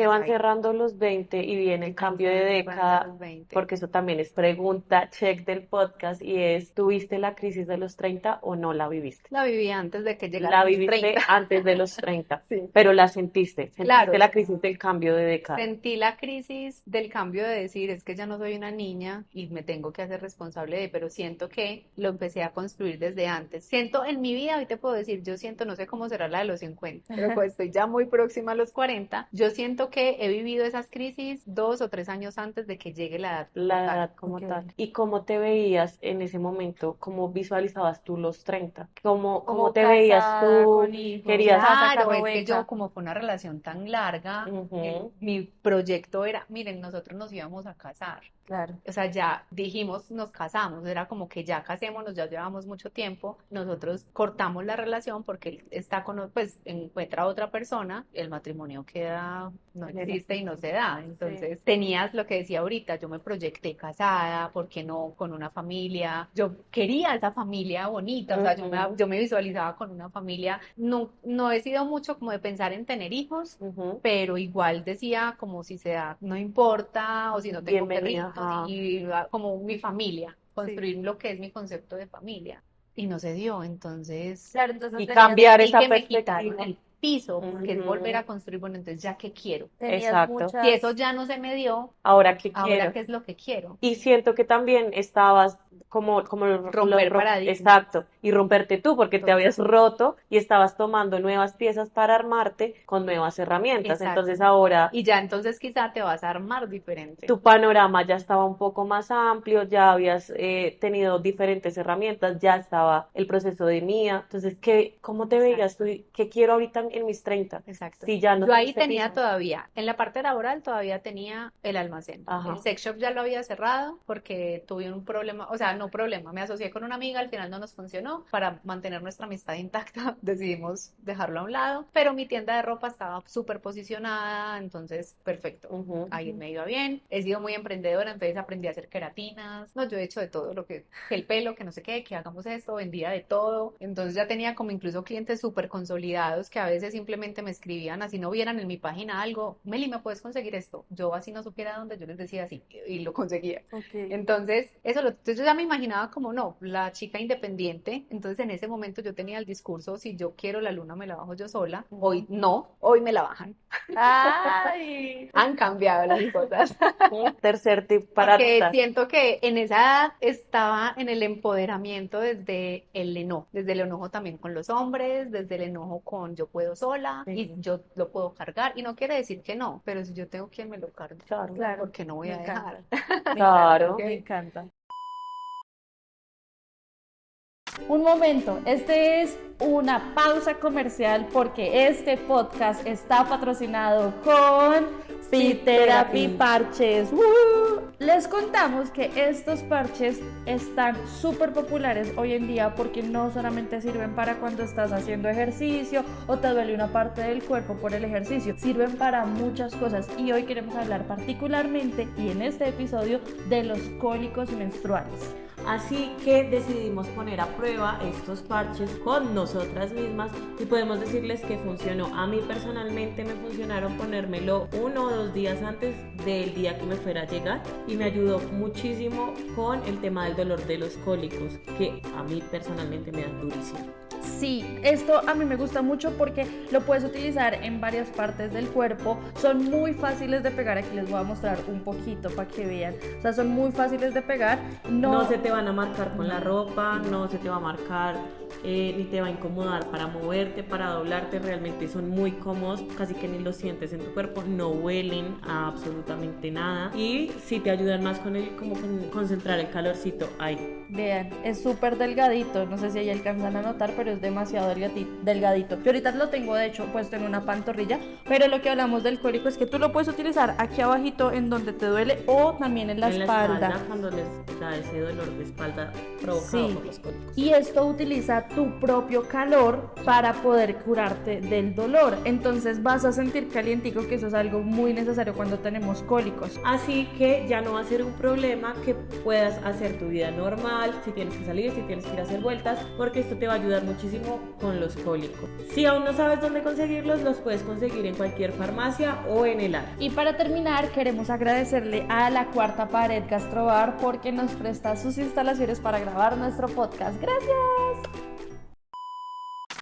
empecé van ahí. cerrando los 20 y viene el Ahí cambio se de van cerrando década, los 20. porque eso también es pregunta check del podcast y es, ¿tuviste la crisis de los 30 o no la viviste? La viví antes de que La llegaran mis 30. viviste antes de los 30, Sí. pero la sentiste, Claro, sentiste la crisis del cambio de década. sentí la crisis del cambio de decir, es que ya no soy una niña y me tengo que hacer responsable pero siento que lo empecé a construir desde antes. Siento en mi vida, hoy te puedo decir, yo siento, no sé cómo será la de los 50, pero pues estoy ya muy próxima a los 40. Yo siento que he vivido esas crisis 2 o 3 años antes de que llegue la edad como La tal. edad como Ok. tal. ¿Y cómo te veías en ese momento? ¿Cómo visualizabas tú los 30? ¿Cómo Como te veías casada, tú? con hijos, ¿Querías? casa Claro, es que yo Carrobeca. como fue una relación tan larga, Ujú. mi proyecto era, miren, nosotros nos íbamos a casar. Claro. O sea, ya dijimos, nos casamos, era como que ya casémonos, ya llevamos mucho tiempo, nosotros cortamos la relación porque él está pues encuentra a otra persona, el matrimonio queda, no En el- existe y no se da. Sí. Entonces, tenías lo que decía ahorita, yo me proyecté casada, ¿por qué no con una familia? Yo quería esa familia bonita, o sea, Ujú, yo me visualizaba con una familia, no, no he sido mucho como de pensar en tener hijos, ujú. pero igual decía como si se da, no importa, o si no tengo Bienvenida. perritos, Ajá. y como mi familia, Sí. construir lo que es mi concepto de familia. Y no se dio, entonces Claro, entonces Y tenías cambiar sentí esa que me quitaron perspectiva. el piso, porque es volver Ujú. a construir, bueno, entonces ya qué quiero. Tenías Exacto. Si eso muchas... ya no se me dio, Ahora qué ahora quiero. qué es lo que quiero. Y siento que también estabas Romper paradigmas. exacto, y romperte tú, porque te habías Total. roto y estabas tomando nuevas piezas para armarte con nuevas herramientas. Entonces Exacto. ahora Y ya entonces quizá te vas a armar diferente. tu panorama ya estaba un poco más amplio, ya habías tenido diferentes herramientas, ya estaba el proceso de Mía. Entonces, ¿cómo te veías Exacto. tú? ¿Qué quiero ahorita en mis 30? Exacto. Si ya no Yo tengo ahí este tenía piso. todavía, en la parte laboral todavía tenía el almacén. El Ajá, sex shop ya lo había cerrado porque tuve un problema, o sea, no problema, me asocié con una amiga, al final no nos funcionó. Para mantener nuestra amistad intacta, decidimos dejarlo a un lado, pero mi tienda de ropa estaba súper posicionada, entonces perfecto. ujú, Ahí me iba bien. He sido muy emprendedora, entonces aprendí a hacer queratinas. No, yo he hecho de todo lo que el pelo, que no sé qué, que hagamos esto, vendía de todo. Entonces ya tenía como incluso clientes súper consolidados que a veces simplemente me escribían, así no vieran en mi página algo, Meli, ¿me puedes conseguir esto? Yo así no supiera dónde, yo les decía así y lo conseguía. Ok. Entonces, entonces yo ya me imaginaba como no, la chica independiente. Entonces en ese momento yo tenía el discurso, si yo quiero la luna me la bajo yo sola. Hoy ujú, no, hoy me la bajan. Ay, Han cambiado las cosas. Tercer tip para Porque notar. siento que en esa edad estaba en el empoderamiento desde el enojo también con los hombres, desde el enojo con yo puedo sola y Sí, yo lo puedo cargar. Y no quiere decir que no, pero si yo tengo quien me lo cargue, claro, claro, porque no voy me a dejar. encanta, claro. me ¿Ok? encanta. Un momento, este es una pausa comercial porque este podcast está patrocinado con Fit Therapy Therapy. Parches. ¡Woo! Les contamos que estos parches están súper populares hoy en día porque no solamente sirven para cuando estás haciendo ejercicio o te duele una parte del cuerpo por el ejercicio, sirven para muchas cosas y hoy queremos hablar particularmente y en este episodio de los cólicos menstruales. Así que decidimos poner a prueba estos parches con nosotras mismas y podemos decirles que funcionó. A mí personalmente me funcionaron ponérmelo 1 o 2 días antes del día que me fuera a llegar y me ayudó muchísimo con el tema del dolor de los cólicos, que a mí personalmente me da durísimo. Sí, esto a mí me gusta mucho porque lo puedes utilizar en varias partes del cuerpo. Son muy fáciles de pegar. Aquí les voy a mostrar un poquito para que vean. O sea, son muy fáciles de pegar. No se te van a marcar con la No, ropa, no. no se te va a marcar, ni te va a incomodar para moverte, para doblarte. Realmente son muy cómodos, casi que ni los sientes en tu cuerpo, no huelen a absolutamente nada y sí te ayudan más como con concentrar el calorcito ahí. Vean, es súper delgadito. No sé si ahí alcanzan a notar, pero es demasiado delgadito. Yo ahorita lo tengo de hecho puesto en una pantorrilla, pero lo que hablamos del cólico es que tú lo puedes utilizar aquí abajito en donde te duele o también en la En la espalda. espalda, cuando les da ese dolor de espalda provocado Sí, por los cólicos. y esto utiliza tu propio calor para poder curarte del dolor. Entonces vas a sentir calientico, que eso es algo muy necesario cuando tenemos cólicos. Así que ya no va a ser un problema que puedas hacer tu vida normal, si tienes que salir, si tienes que ir a hacer vueltas, porque esto te va a ayudar muchísimo con los cólicos. Si aún no sabes dónde conseguirlos, los puedes conseguir en cualquier farmacia o en el área. Y para terminar, queremos agradecerle a La Cuarta Pared Gastrobar porque nos presta sus instalaciones para grabar nuestro podcast. ¡Gracias!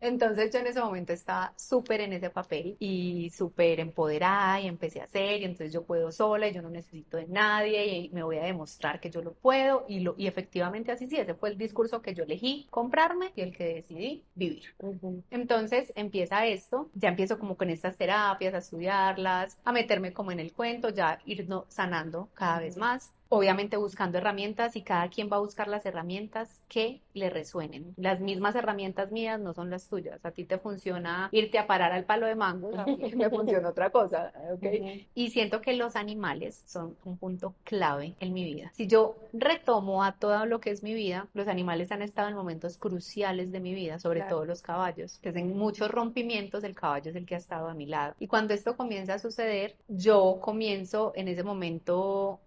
Entonces yo en ese momento estaba súper en ese papel y súper empoderada y empecé a hacer y entonces yo puedo sola y yo no necesito de nadie y me voy a demostrar que yo lo puedo y efectivamente así sí, ese fue el discurso que yo elegí comprarme y el que decidí vivir. Ujú. Entonces empieza esto, ya empiezo como con estas terapias, a estudiarlas, a meterme como en el cuento, ya ir sanando cada vez más. Obviamente buscando herramientas y cada quien va a buscar las herramientas que le resuenen. Las mismas herramientas mías no son las tuyas. A ti te funciona irte a parar al palo de mangos, a mí me funciona otra cosa, ¿ok? Ujú. Y siento que los animales son un punto clave en mi vida. Si yo retomo a todo lo que es mi vida, los animales han estado en momentos cruciales de mi vida, sobre Claro. todo los caballos, que en muchos rompimientos el caballo es el que ha estado a mi lado. Y cuando esto comienza a suceder, yo comienzo en ese momento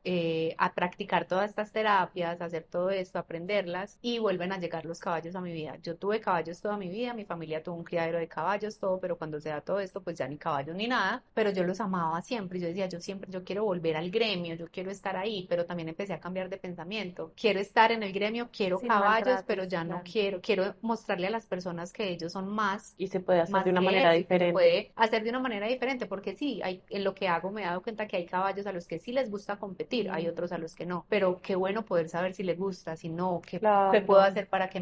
a practicar todas estas terapias, hacer todo esto, aprenderlas y vuelven a llegar los caballos a mi vida. Yo tuve caballos toda mi vida, mi familia tuvo un criadero de caballos, todo, pero cuando se da todo esto, pues ya ni caballos ni nada, pero yo los amaba siempre. Yo decía, yo siempre, yo quiero volver al gremio, yo quiero estar ahí, pero también empecé a cambiar de pensamiento. Quiero estar en el gremio, quiero Sin caballos, pero maltratos, ya no claro. quiero mostrarle a las personas que ellos son Y se puede hacer más de una que manera eso y que se diferente. puede hacer de una manera diferente, porque sí, en lo que hago me he dado cuenta que hay caballos a los que sí les gusta competir, hay otros a los que no, pero qué bueno poder saber si les gusta, si no, qué puedo Claro. hacer para que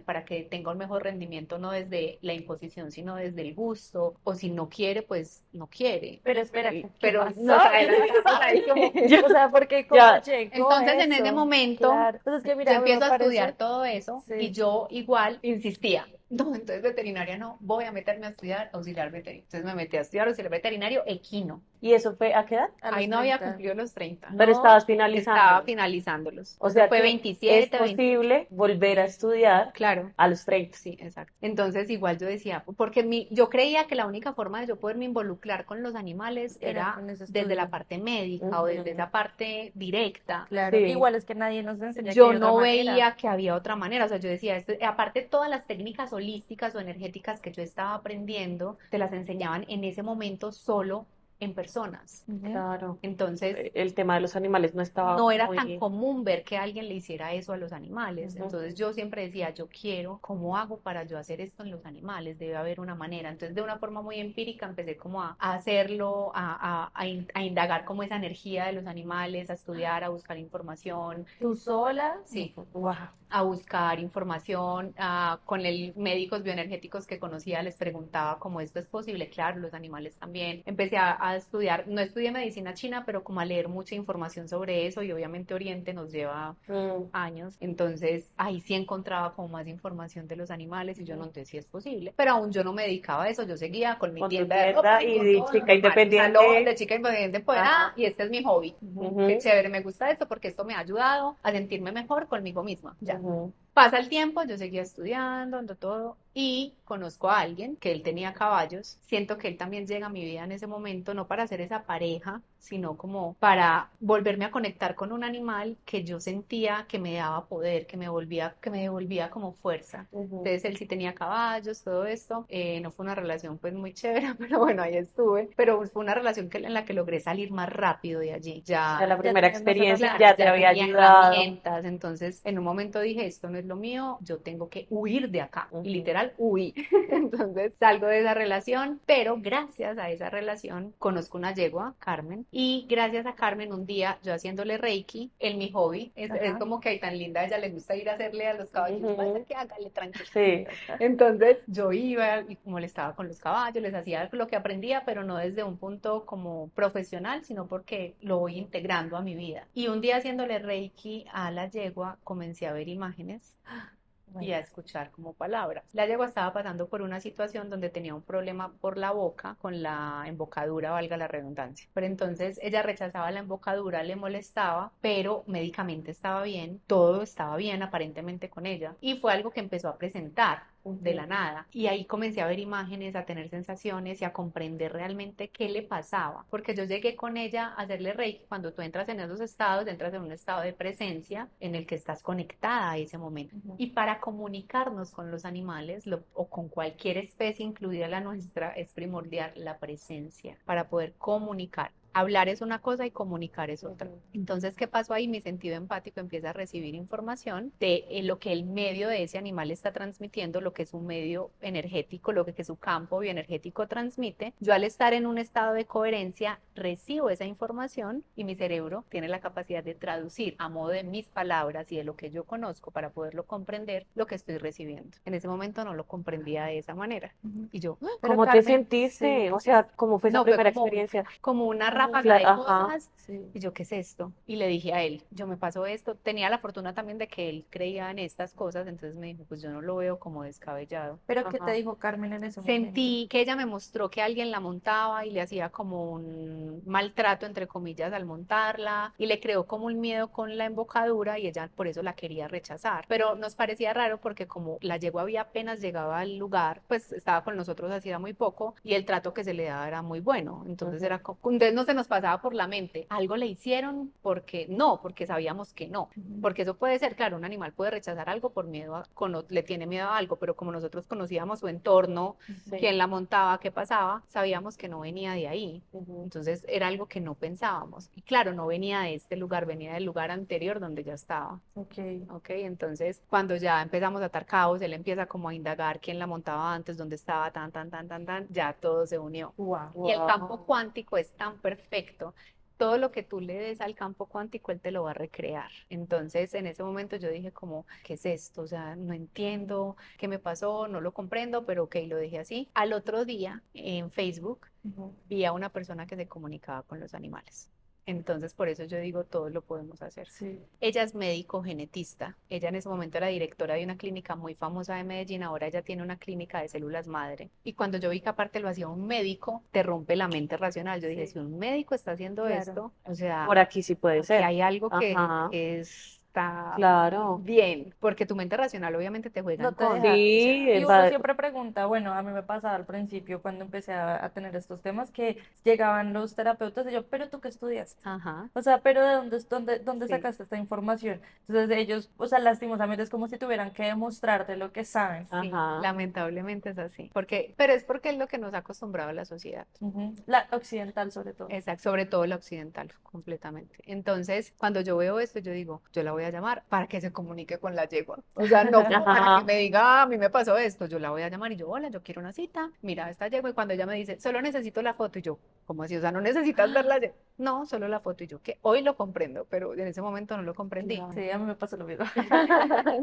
para que tenga un mejor rendimiento, no desde la imposición, sino desde el gusto, o si no quiere, pues no quiere. Pero espera, ¿qué Pero pasó? nos adelantamos ahí como... Ya, O sea, porque cómo ya, llegó Entonces en ese eso. momento Claro. Entonces, que yo mira, a mí me empiezo a estudiar parece. todo eso y Sí. yo igual insistía. No, entonces veterinaria no, voy a meterme a estudiar auxiliar veterinario. Entonces me metí a estudiar auxiliar veterinario equino. ¿y eso fue a qué edad? A Ahí los no había 30. cumplido los 30. Pero No, estabas Estaba finalizando. finalizándolos. O Eso sea fue que es 27, 20. posible volver a estudiar Claro. a los 30. Sí, exacto. Entonces, igual yo decía, porque yo creía que la única forma de yo poderme involucrar con los animales era era con ese desde la estudio. parte médica o desde Ujú. esa parte directa. Claro. Sí, Igual es que nadie nos enseña que Yo hay otra no manera. veía que había otra manera, o sea, yo decía, aparte todas las técnicas holísticas o energéticas que yo estaba aprendiendo, te las enseñaban en ese momento solo en personas. Ujú. claro. Entonces, El tema de los animales no estaba no era tan muy... común ver que alguien le hiciera eso a los animales. Ujú. Entonces yo siempre decía, yo quiero, ¿cómo hago para yo hacer esto en los animales? Debe haber una manera. Entonces de una forma muy empírica empecé como a hacerlo, a indagar como esa energía de los animales, a estudiar, a buscar información. ¿Tú sola? Sí, Wow. a buscar información, con el médicos bioenergéticos que conocía, les preguntaba cómo esto es posible, claro, los animales también. Empecé a estudiar, no estudié medicina china, pero como a leer mucha información sobre eso y obviamente Oriente nos lleva Mm, años, entonces ahí sí encontraba como más información de los animales y yo no sé si es posible, pero aún yo no me dedicaba a eso, yo seguía con mi con tu tienda de ropa tienda y y con de todo lo chica normal, mi salón independiente. de chica independiente empoderada Ajá. y este es mi hobby. Qué Ujú, chévere, me gusta esto porque esto me ha ayudado a sentirme mejor conmigo misma, ya. ujú. Pasa el tiempo, yo seguía estudiando, ando todo, y conozco a alguien que él tenía caballos. Siento que él también llega a mi vida en ese momento, no para ser esa pareja, sino como para volverme a conectar con un animal que yo sentía que me daba poder, que me devolvía como fuerza. Ujú. Entonces él sí tenía caballos, todo esto. No fue una relación pues muy chévere, pero bueno, ahí estuve. Pero fue una relación en la que logré salir más rápido de allí. Ya la Ya Ya primera tenías más experiencia claro, ya herramientas. te ya había tenía ayudado. herramientas, entonces en un momento dije, esto no es lo mío, yo tengo que huir de acá, y Ujú. literal huí. Entonces salgo de esa relación, pero gracias a esa relación conozco una yegua, Carmen, y gracias a Carmen un día yo haciéndole Reiki, en mi hobby, es Ajá. como que hay tan linda, a ella le gusta ir a hacerle a los caballos, vaya Ujú. que hágale tranquilo. Sí. Entonces yo iba y molestaba con los caballos, les hacía lo que aprendía, pero no desde un punto como profesional, sino porque lo voy integrando a mi vida. Y un día haciéndole Reiki a la yegua, comencé a ver imágenes y Bueno. a escuchar como palabras. La yegua estaba pasando por una situación donde tenía un problema por la boca con la embocadura, valga la redundancia. Pero entonces ella rechazaba la embocadura, le molestaba, pero médicamente estaba bien, todo estaba bien aparentemente con ella. Y fue algo que empezó a presentar de Ujú. la nada. Y ahí comencé a ver imágenes, a tener sensaciones y a comprender realmente qué le pasaba. Porque yo llegué con ella a hacerle Reiki. Cuando tú entras en esos estados, entras en un estado de presencia en el que estás conectada a ese momento. Ujú. Y para comunicarnos con los animales o con cualquier especie, incluida la nuestra, es primordial la presencia para poder comunicar. Hablar es una cosa y comunicar es otra. Ujú. Entonces, ¿qué pasó ahí? Mi sentido empático empieza a recibir información de lo que el medio de ese animal está transmitiendo, lo que su medio energético, lo que su campo bioenergético transmite. Yo al estar en un estado de coherencia, recibo esa información y mi cerebro tiene la capacidad de traducir a modo de mis palabras y de lo que yo conozco para poderlo comprender lo que estoy recibiendo. En ese momento no lo comprendía de esa manera. Ujú. Y yo, Pero ¿Cómo te Carmen, sentiste? sí, O sea, ¿cómo fue esa no, fue primera experiencia? como una como ráfaga de Ajá. cosas. sí. Y yo, ¿qué es esto? Y le dije a él, yo me pasó esto. Tenía la fortuna también de que él creía en estas cosas, entonces me dijo, pues yo no lo veo como descabellado. Pero ¿qué te Ajá. dijo Carmen en ese momento? Sentí que ella me mostró que alguien la montaba y le hacía como un maltrato, entre comillas, al montarla y le creó como un miedo con la embocadura y ella por eso la quería rechazar. Pero nos parecía raro porque como la yegua había apenas llegado al lugar, pues estaba con nosotros hacía muy poco y el trato que se le daba era muy bueno. Entonces Ujú. entonces nos se nos pasaba por la mente, algo le hicieron porque no, porque sabíamos que no, porque eso puede ser, claro, un animal puede rechazar algo por miedo le tiene miedo a algo, pero como nosotros conocíamos su entorno, Sí. quién la montaba, qué pasaba, sabíamos que no venía de ahí. Ujú. Entonces era algo que no pensábamos. Y claro, no venía de este lugar, venía del lugar anterior donde ya estaba. Ok. Ok, entonces cuando ya empezamos a atar cabos, él empieza como a indagar quién la montaba antes, dónde estaba, tan, ya todo se unió. Wow. Y el campo Wow. cuántico es tan perfecto. Todo lo que tú le des al campo cuántico, él te lo va a recrear. Entonces, en ese momento yo dije como, ¿qué es esto? O sea, no entiendo qué me pasó, no lo comprendo, pero ok, lo dejé así. Al otro día, en Facebook, vi a una persona que se comunicaba con los animales. Entonces, por eso yo digo, todos lo podemos hacer. Sí. Ella es médico genetista. Ella en ese momento era directora de una clínica muy famosa de Medellín. Ahora ella tiene una clínica de células madre. Y cuando yo vi que aparte lo hacía un médico, te rompe la mente racional. Yo dije, Sí. si un médico está haciendo Claro. esto, o sea, Por aquí sí puede aquí ser. hay algo Ajá, que está claro. bien, porque tu mente racional obviamente te juega en No te contra. deja. O Sí, sea, Y uno siempre pregunta, bueno, a mí me pasaba al principio cuando empecé a tener estos temas que llegaban los terapeutas y yo, pero tú qué estudiaste. ajá. O sea, pero ¿dónde Sí. sacaste esta información? Entonces ellos, o sea, lastimosamente es como si tuvieran que demostrarte lo que saben. Sí, ajá. lamentablemente es así. Pero es porque es lo que nos ha acostumbrado a la sociedad. Ujú. La occidental sobre todo. Exacto, sobre todo la occidental, completamente. Entonces, cuando yo veo esto, yo digo, yo la voy a llamar para que se comunique con la yegua. O sea, no como para que Ajá. me diga, "Ah, a mí me pasó esto, yo la voy a llamar y yo, hola, yo quiero una cita, mira esta yegua", y cuando ella me dice, solo necesito la foto, y yo, ¿cómo así? O sea, no necesitas ver la yegua. No, solo la foto, y yo, que hoy lo comprendo, pero en ese momento no lo comprendí. Sí, a mí me pasó lo mismo.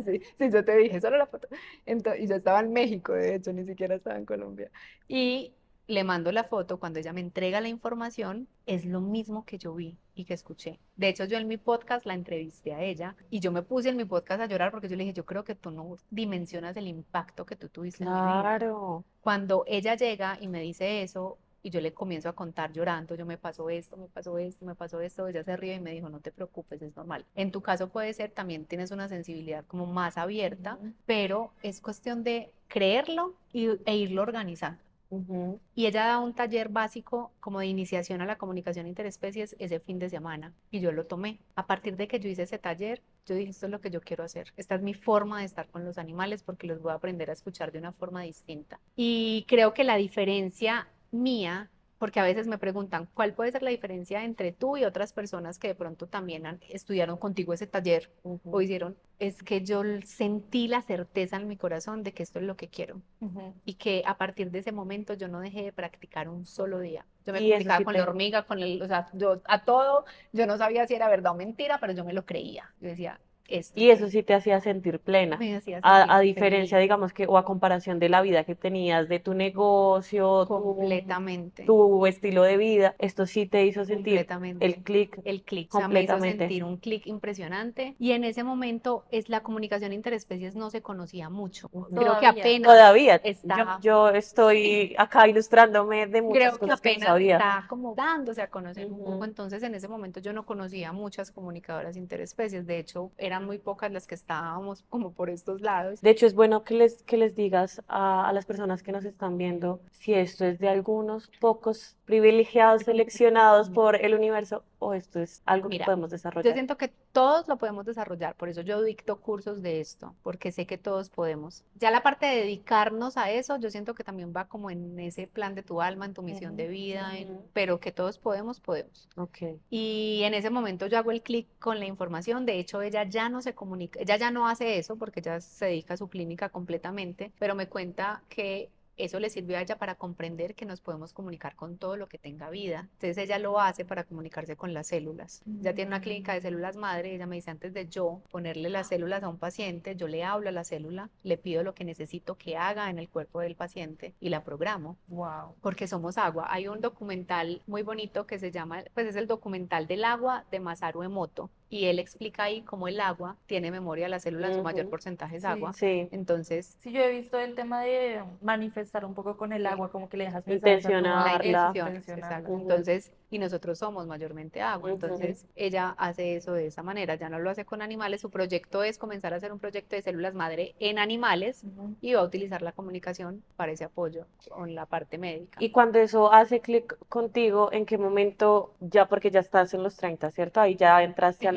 Sí, sí, yo te dije, solo la foto. Y yo estaba en México, de hecho, ni siquiera estaba en Colombia. Y le mando la foto, cuando ella me entrega la información, es lo mismo que yo vi y que escuché. De hecho, yo en mi podcast la entrevisté a ella y yo me puse en mi podcast a llorar porque yo le dije, yo creo que tú no dimensionas el impacto que tú tuviste en mi vida. Claro. Cuando ella llega y me dice eso, y yo le comienzo a contar llorando, yo me pasó esto, me pasó esto, me pasó esto, ella se ríe y me dijo, no te preocupes, es normal. En tu caso puede ser, también tienes una sensibilidad como más abierta, Ujú. pero es cuestión de creerlo e irlo organizando. Ujú. Y ella da un taller básico como de iniciación a la comunicación interespecies ese fin de semana y yo lo tomé. A partir de que yo hice ese taller, yo dije, esto es lo que yo quiero hacer. Esta es mi forma de estar con los animales porque los voy a aprender a escuchar de una forma distinta. Y creo que la diferencia mía, porque a veces me preguntan, ¿cuál puede ser la diferencia entre tú y otras personas que de pronto también estudiaron contigo ese taller o Ujú. hicieron? Es que yo sentí la certeza en mi corazón de que esto es lo que quiero Ujú. y que a partir de ese momento yo no dejé de practicar un solo día. Yo me Y eso comunicaba sí con la te, hormiga, o sea, yo a todo, yo no sabía si era verdad o mentira, pero yo me lo creía. Yo decía, esto y eso sí te hacía sentir plena. me hacía sentir A feliz diferencia, digamos que, o a comparación de la vida que tenías, de tu negocio, completamente, tu estilo de vida, esto sí te hizo sentir el completamente. clic El clic, o sea, me hizo completamente. sentir un clic impresionante y en ese momento es la comunicación interespecies no se conocía mucho. Ujú. Creo que Todavía. apenas Todavía, está. yo Sí. estoy acá ilustrándome de muchas Creo que cosas que no apenas sabía. está como dándose a conocer un poco, Ujú. entonces en ese momento yo no conocía muchas comunicadoras interespecies, de hecho eran muy pocas las que estábamos como por estos lados. De hecho, es bueno que les digas a las personas que nos están viendo si esto es de algunos pocos privilegiados seleccionados por el universo o esto es algo que Mira, podemos yo desarrollar. siento que todos lo podemos desarrollar, por eso yo dicto cursos de esto, porque sé que todos podemos. Ya la parte de dedicarnos a eso, yo siento que también va como en ese plan de tu alma, en tu misión Ujú. de vida, Ujú. pero que todos podemos, podemos. Ok. Y en ese momento yo hago el clic con la información. De hecho, ella ya no se comunica, ella ya no hace eso porque ella se dedica a su clínica completamente, pero me cuenta que eso le sirvió a ella para comprender que nos podemos comunicar con todo lo que tenga vida. Entonces ella lo hace para comunicarse con las células. Ella tiene una clínica de células madre. Ella me dice, antes de yo ponerle las células a un paciente, yo le hablo a la célula, le pido lo que necesito que haga en el cuerpo del paciente y la programo Wow. porque somos agua. Hay un documental muy bonito que se llama, pues es el documental del agua de Masaru Emoto, y él explica ahí cómo el agua tiene memoria, la célula en su mayor Ujú. porcentaje es Sí. agua. Sí, Entonces, Sí, yo he visto el tema de manifestar un poco con el sí, agua, como que le dejas mensajes a tu la agua, intencionarla. intención, exacto. intencionarla. Ujú. Entonces, y nosotros somos mayormente agua. Ujú. Entonces, ella hace eso de esa manera, ya no lo hace con animales. Su proyecto es comenzar a hacer un proyecto de células madre en animales Ujú. y va a utilizar la comunicación para ese apoyo con la parte médica. Y cuando eso hace clic contigo, ¿en qué momento ya, porque ya estás en los 30, ¿cierto? Ahí ya entraste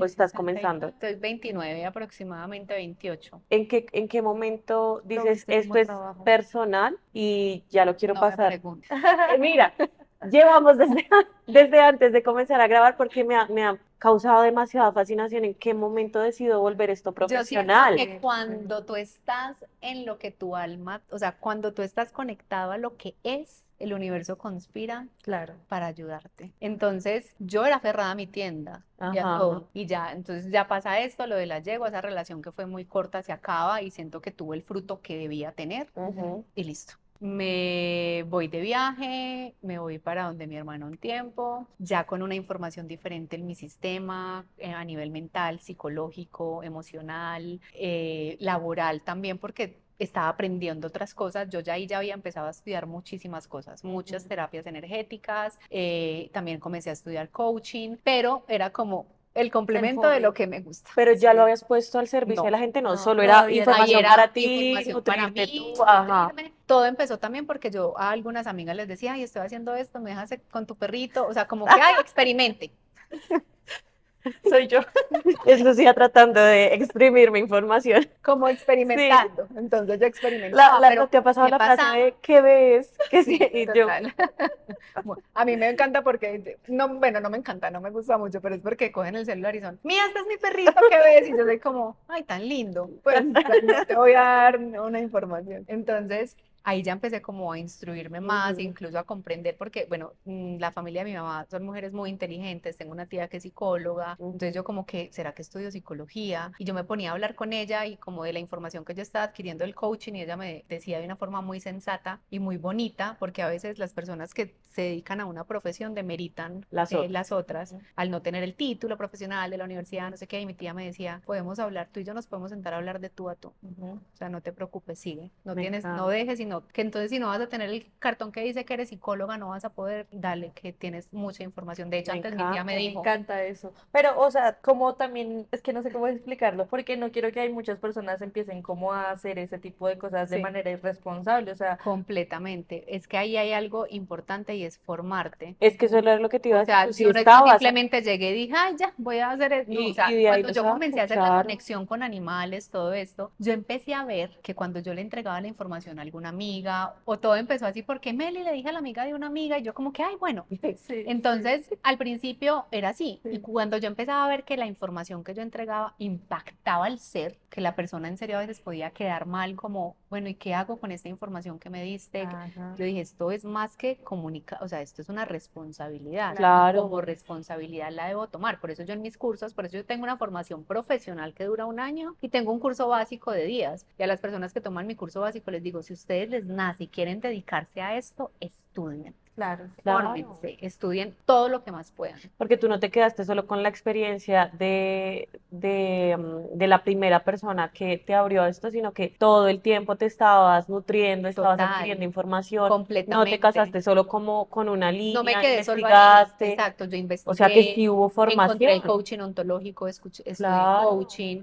o estás comenzando. Estoy 29, aproximadamente 28. ¿En qué momento Lo dices viste esto como es trabajo. personal y ya lo quiero No me pasar? preguntes. Mira, llevamos desde antes de comenzar a grabar porque me ha causado demasiada fascinación en qué momento decido volver esto Yo siento profesional. que cuando tú estás en lo que tu alma, o sea, cuando tú estás conectado a lo que es, el universo conspira Claro. para ayudarte. Entonces, yo era aferrada a mi tienda y a Ajá. todo, y ya, entonces ya pasa esto, lo de la yegua, esa relación que fue muy corta se acaba y siento que tuvo el fruto que debía tener Ujú. y listo. Me voy de viaje, me voy para donde mi hermano un tiempo, ya con una información diferente en mi sistema, a nivel mental, psicológico, emocional, laboral también, porque estaba aprendiendo otras cosas. Yo ya ahí ya había empezado a estudiar muchísimas cosas, muchas terapias energéticas, también comencé a estudiar coaching, pero era como el complemento de hobby. lo que me gusta. Pero ya lo Sí. habías puesto al servicio de No. la gente, no, No, solo era todavía era Ahí información era para ti, información para nutrirte tú, mí, ajá. nutrirme. Todo empezó también porque yo a algunas amigas les decía, ay, estoy haciendo esto, me dejas con tu perrito. O sea, como que, ay, experimente. Soy yo. Es Lucía tratando de exprimir mi información. Como Sí, experimentando. Entonces yo experimentaba, ¿no pero te ha pasado ¿qué la frase pasa? de ¿qué ves? ¿Qué sí? Sí, Y yo, total. Bueno, a mí me encanta porque, no, bueno, no me encanta, no me gusta mucho, pero es porque cogen el celular y son, mira, este es mi perrito, ¿qué ves? Y yo soy como, ay, tan lindo. Pues no te voy a dar una información. Entonces, ahí ya empecé como a instruirme más, ujú, incluso a comprender, porque, bueno, la familia de mi mamá son mujeres muy inteligentes, tengo una tía que es psicóloga, entonces yo ujú. como que, ¿será que estudio psicología? Y yo me ponía a hablar con ella y como de la información que yo estaba adquiriendo del coaching y ella me decía de una forma muy sensata y muy bonita, porque a veces las personas que se dedican a una profesión demeritan Las otras. las otras al no tener el título profesional de la universidad, no sé qué, y mi tía me decía, podemos hablar, tú y yo nos podemos sentar a hablar de tú a tú. Ujú. O sea, no te preocupes, sigue. No Me tienes, no encanta. dejes, sino que entonces si no vas a tener el cartón que dice que eres psicóloga, no vas a poder, dale, que tienes mucha información. De hecho, Me antes mi tía me encanta. Me dijo, encanta eso. Pero, o sea, como también, es que no sé cómo explicarlo, porque no quiero que hay muchas personas empiecen como a hacer ese tipo de cosas de sí, manera irresponsable. O sea, completamente. Es que ahí hay algo importante y es formarte. Es que eso era lo que te iba O a decir. sea, Tú sí yo no es que estabas simplemente llegué y dije, ay, ya, voy a hacer, no, o y sea, de ahí cuando lo yo comencé saco, a hacer la claro. conexión con animales, todo esto, yo empecé a ver que cuando yo le entregaba la información a alguna amiga, o todo empezó así porque Meli le dije a la amiga de una amiga, y yo como que, ay, bueno, sí, entonces al principio era así, y sí. cuando yo empezaba a ver que la información que yo entregaba impactaba al ser, que la persona en serio a veces podía quedar mal, como, bueno, ¿y qué hago con esta información que me diste? Ajá, Yo dije, esto es más que comunicar, o sea, esto es una responsabilidad y claro. como Claro. responsabilidad la debo tomar. Por eso yo en mis cursos, por eso yo tengo una formación profesional que dura un año y tengo un curso básico de días. Y a las personas que toman mi curso básico les digo, si ustedes les nace y quieren dedicarse a esto, estudien. Claro. Claro. Fórmense, estudien todo lo que más puedan. Porque tú no te quedaste solo con la experiencia de la primera persona que te abrió esto, sino que todo el tiempo te estabas nutriendo, estabas adquiriendo Total, información. No te completamente. casaste solo como con una No me línea, quedé solo ahí, investigaste. exacto, yo O sea que investigué, sí hubo encontré el formación. coaching ontológico, estudié Claro. coaching,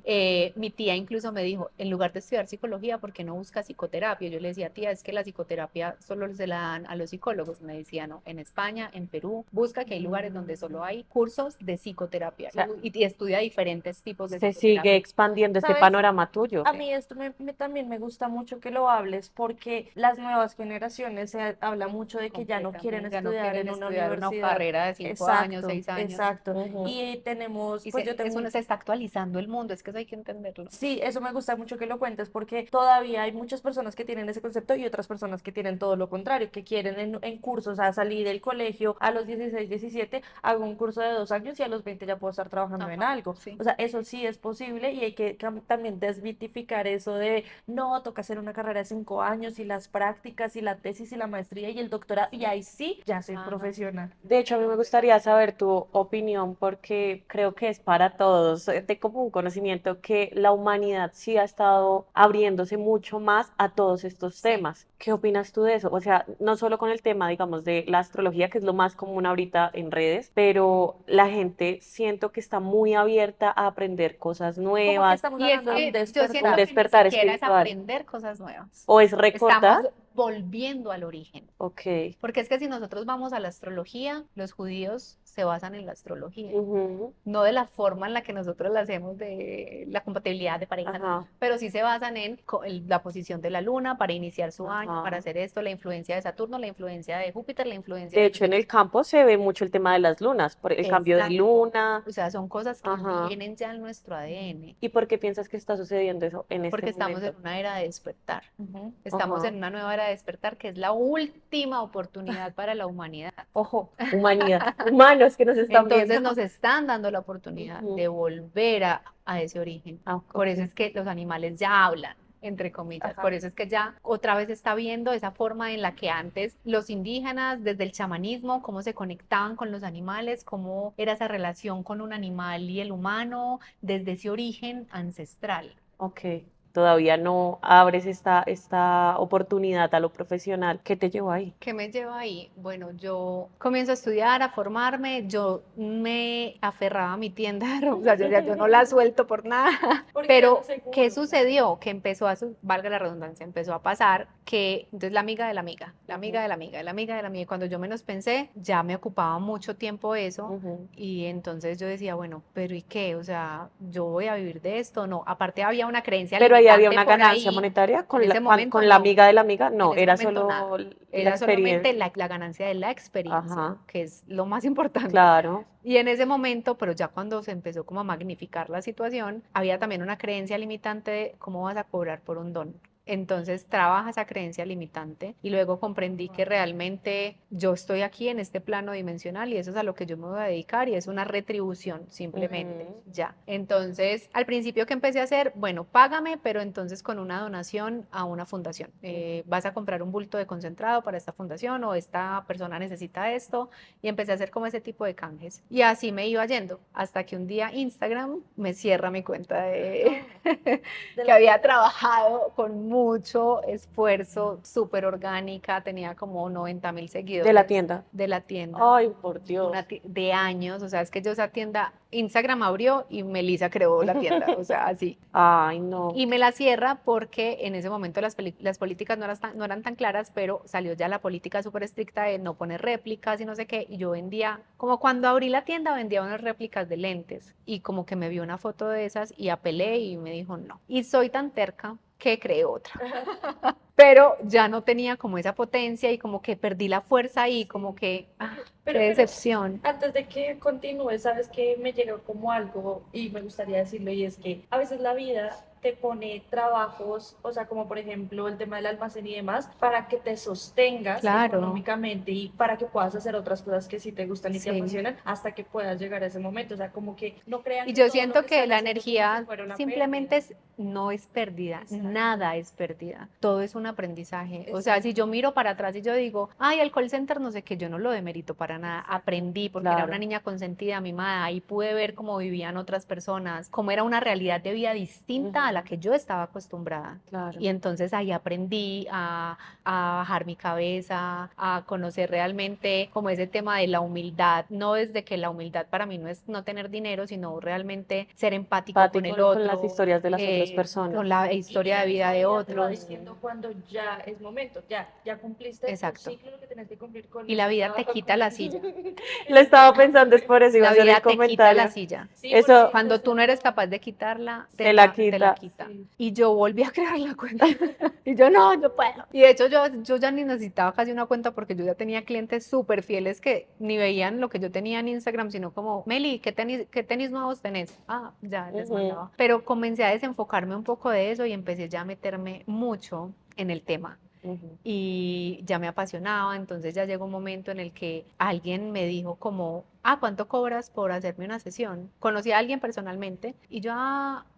mi tía incluso me dijo, en lugar de estudiar psicología, ¿por qué no buscas psicoterapia? Yo le decía, tía, es que la psicoterapia solo se la dan a los psicólogos. Me decía, no, en España, en Perú, busca que hay lugares donde solo hay cursos de O psicoterapia sea, y estudia diferentes tipos de se sigue psicoterapia. expandiendo este ¿Sabes? panorama tuyo. A mí esto también me gusta mucho que lo hables porque las nuevas generaciones se habla mucho de que ya no quieren Completamente, ya no estudiar quieren en una estudiar una universidad. carrera de 5 años, Exacto, 6 años. exacto. Ujú. Y tenemos, Y pues yo eso tengo, no se está actualizando el mundo, es que eso hay que entenderlo. sí, eso me gusta mucho que lo cuentes porque todavía hay muchas personas que tienen ese concepto y otras personas que tienen todo lo contrario, que quieren en cursos, a salir del colegio a los 16 17 hago un curso de 2 años y a los 20 ya puedo estar trabajando en Ajá, algo. O sí. sea, eso sí es posible y hay que también desmitificar eso de, no, toca hacer una carrera de 5 años y las prácticas y la tesis y la maestría y el doctorado y ahí sí, ya soy Ajá. profesional. De hecho, a mí me gustaría saber tu opinión porque creo que es para todos de común conocimiento que la humanidad sí ha estado abriéndose mucho más a todos estos Sí. temas. ¿Qué opinas tú de eso? O sea, no solo con el tema, digamos, digamos, de la astrología, que es lo más común ahorita en redes, pero la gente siento que está muy abierta a aprender cosas Como que nuevas, estamos Y es hablando de un que yo un siento despertar. que ni despertar siquiera es espiritual. aprender cosas nuevas. ¿O es Estamos recordar? volviendo al origen. Ok. Porque es que si nosotros vamos a la astrología, los judíos se basan en la astrología, Ujú. no de la forma en la que nosotros la hacemos de la compatibilidad de pareja, no, Ajá, pero sí se basan en la posición de la luna para iniciar su año, para ajá. hacer esto, la influencia de Saturno, la influencia de Júpiter, la influencia De de no hecho, sé en qué. el campo se ve mucho el tema de las lunas, por el cambio de Exacto. luna. O sea, son cosas que Ajá. vienen ya en nuestro ADN, ¿Y por qué piensas que está sucediendo eso en este porque estamos en momento? una era de despertar. Ujú. Estamos Ajá. en una nueva era de despertar que es la última oportunidad para la humanidad. Ojo, humanidad, humanos que nos están viendo. Entonces nos están dando la oportunidad de Ujú. volver a ese origen. Ah, Por ok. eso es que los animales ya hablan, entre comillas. Ajá. Por eso es que ya otra vez está viendo esa forma en la que antes los indígenas, desde el chamanismo, cómo se conectaban con los animales, cómo era esa relación con un animal y el humano, desde ese origen ancestral. Ok. Todavía no abres esta oportunidad a lo profesional. ¿Qué te llevó ahí? ¿Qué me lleva ahí? Bueno, yo comienzo a estudiar, a formarme, yo me aferraba a mi tienda, o sea, yo decía, yo no la suelto por nada, Porque pero algo seguro, ¿qué claro. sucedió? Que empezó valga la redundancia, empezó a pasar que entonces la amiga de la amiga, la amiga Ujú, de la amiga, la amiga de la amiga, y cuando yo menos pensé, ya me ocupaba mucho tiempo eso, ujú. y entonces yo decía, bueno, pero ¿y qué? O sea, ¿yo voy a vivir de esto? No, aparte había una creencia Pero ahí había limitante una por ganancia ahí, monetaria en ese momento con la no. amiga de la amiga. En No, ese era momento nada. solo la Era solamente experiencia. la ganancia de la experiencia, Ajá, que es lo más importante. claro. Y en ese momento, pero ya cuando se empezó como a magnificar la situación, había también una creencia limitante de cómo vas a cobrar por un don. Entonces trabaja esa creencia limitante y luego comprendí que realmente yo estoy aquí en este plano dimensional y eso es a lo que yo me voy a dedicar y es una retribución simplemente, Ujú, ya. Entonces, al principio que empecé a hacer, bueno, págame, pero entonces con una donación a una fundación. ujú. Vas a comprar un bulto de concentrado para esta fundación o esta persona necesita esto y empecé a hacer como ese tipo de canjes. Y así me iba yendo hasta que un día Instagram me cierra mi cuenta de De que la había tienda. trabajado con mucho esfuerzo, súper orgánica, tenía como 90.000 De la seguidores tienda. de la tienda, Ay, por Dios. de años, o sea, es que yo esa tienda, Instagram abrió y Melissa creó la tienda, o sea, así. Ay, no. Y me la cierra porque en ese momento las políticas no eran tan claras, pero salió ya la política súper estricta de no poner réplicas y no sé qué. Y yo vendía, como cuando abrí la tienda, vendía unas réplicas de lentes. Y como que me vio una foto de esas y apelé y me dijo no. Y soy tan terca que creé otra. Pero ya no tenía como esa potencia y como que perdí la fuerza y como que, qué Pero decepción. antes de que continúe, sabes que me llega como algo y me gustaría decirlo y es que a veces la vida te pone trabajos, o sea, como por ejemplo el tema del almacén y demás, para que te sostengas Claro, económicamente y para que puedas hacer otras cosas que sí te gustan y te sí. apasionan hasta que puedas llegar a ese momento. O sea, como que no crean Y que yo todo lo siento que que están la haciendo como si energía fuera una simplemente pérdida. no es pérdida, Exacto. nada es pérdida, todo es un aprendizaje. O sea, si Exacto. yo miro para atrás y yo digo, ay, el call center no sé qué, yo no lo demerito para nada, aprendí porque era una Claro. niña consentida, mimada, y pude ver cómo vivían otras personas, cómo era una realidad de vida distinta a la Ujú, que yo estaba acostumbrada. claro. Y entonces ahí aprendí a bajar mi cabeza, a conocer realmente como ese tema de la humildad, no desde que la humildad para mí no es no tener dinero, sino realmente ser empático con Empático el con las otro, historias de las otras con personas. la Y historia la de vida de vida te va otros. diciendo cuando ya es momento, ya cumpliste tu Exacto. ciclo, lo que tenías que cumplir con Y la este vida te trabajo, quita con la este... silla. Lo estaba pensando, es por eso iba a La hacer el vida te quita la comentario. silla. Sí, Eso porque Cuando tú no eres entonces capaz de quitarla, te la te la quita. quita. Sí. Y yo volví a crear la cuenta. Y yo no, yo puedo. Y de hecho yo ya ni necesitaba casi una cuenta porque yo ya tenía clientes súper fieles que ni veían lo que yo tenía en Instagram, sino como, Meli, qué tenis nuevos tenés? Ah, ya les Ujú, mandaba. Pero comencé a desenfocarme un poco de eso y empecé ya a meterme mucho en el tema ujú. y ya me apasionaba, entonces ya llegó un momento en el que alguien me dijo como, ¿cuánto cobras por hacerme una sesión? Conocí a alguien personalmente y yo,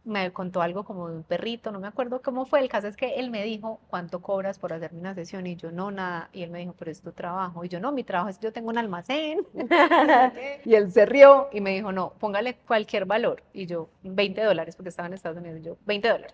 me contó algo como de un perrito, no me acuerdo cómo fue. El caso es que él me dijo, ¿cuánto cobras por hacerme una sesión? Y yo, no, nada. Y él me dijo, pero es tu trabajo. Y yo, no, mi trabajo es, yo tengo un almacén. No sé qué. Y él se rió y me dijo, no, póngale cualquier valor. Y yo, $20, porque estaba en Estados Unidos. Y yo, $20.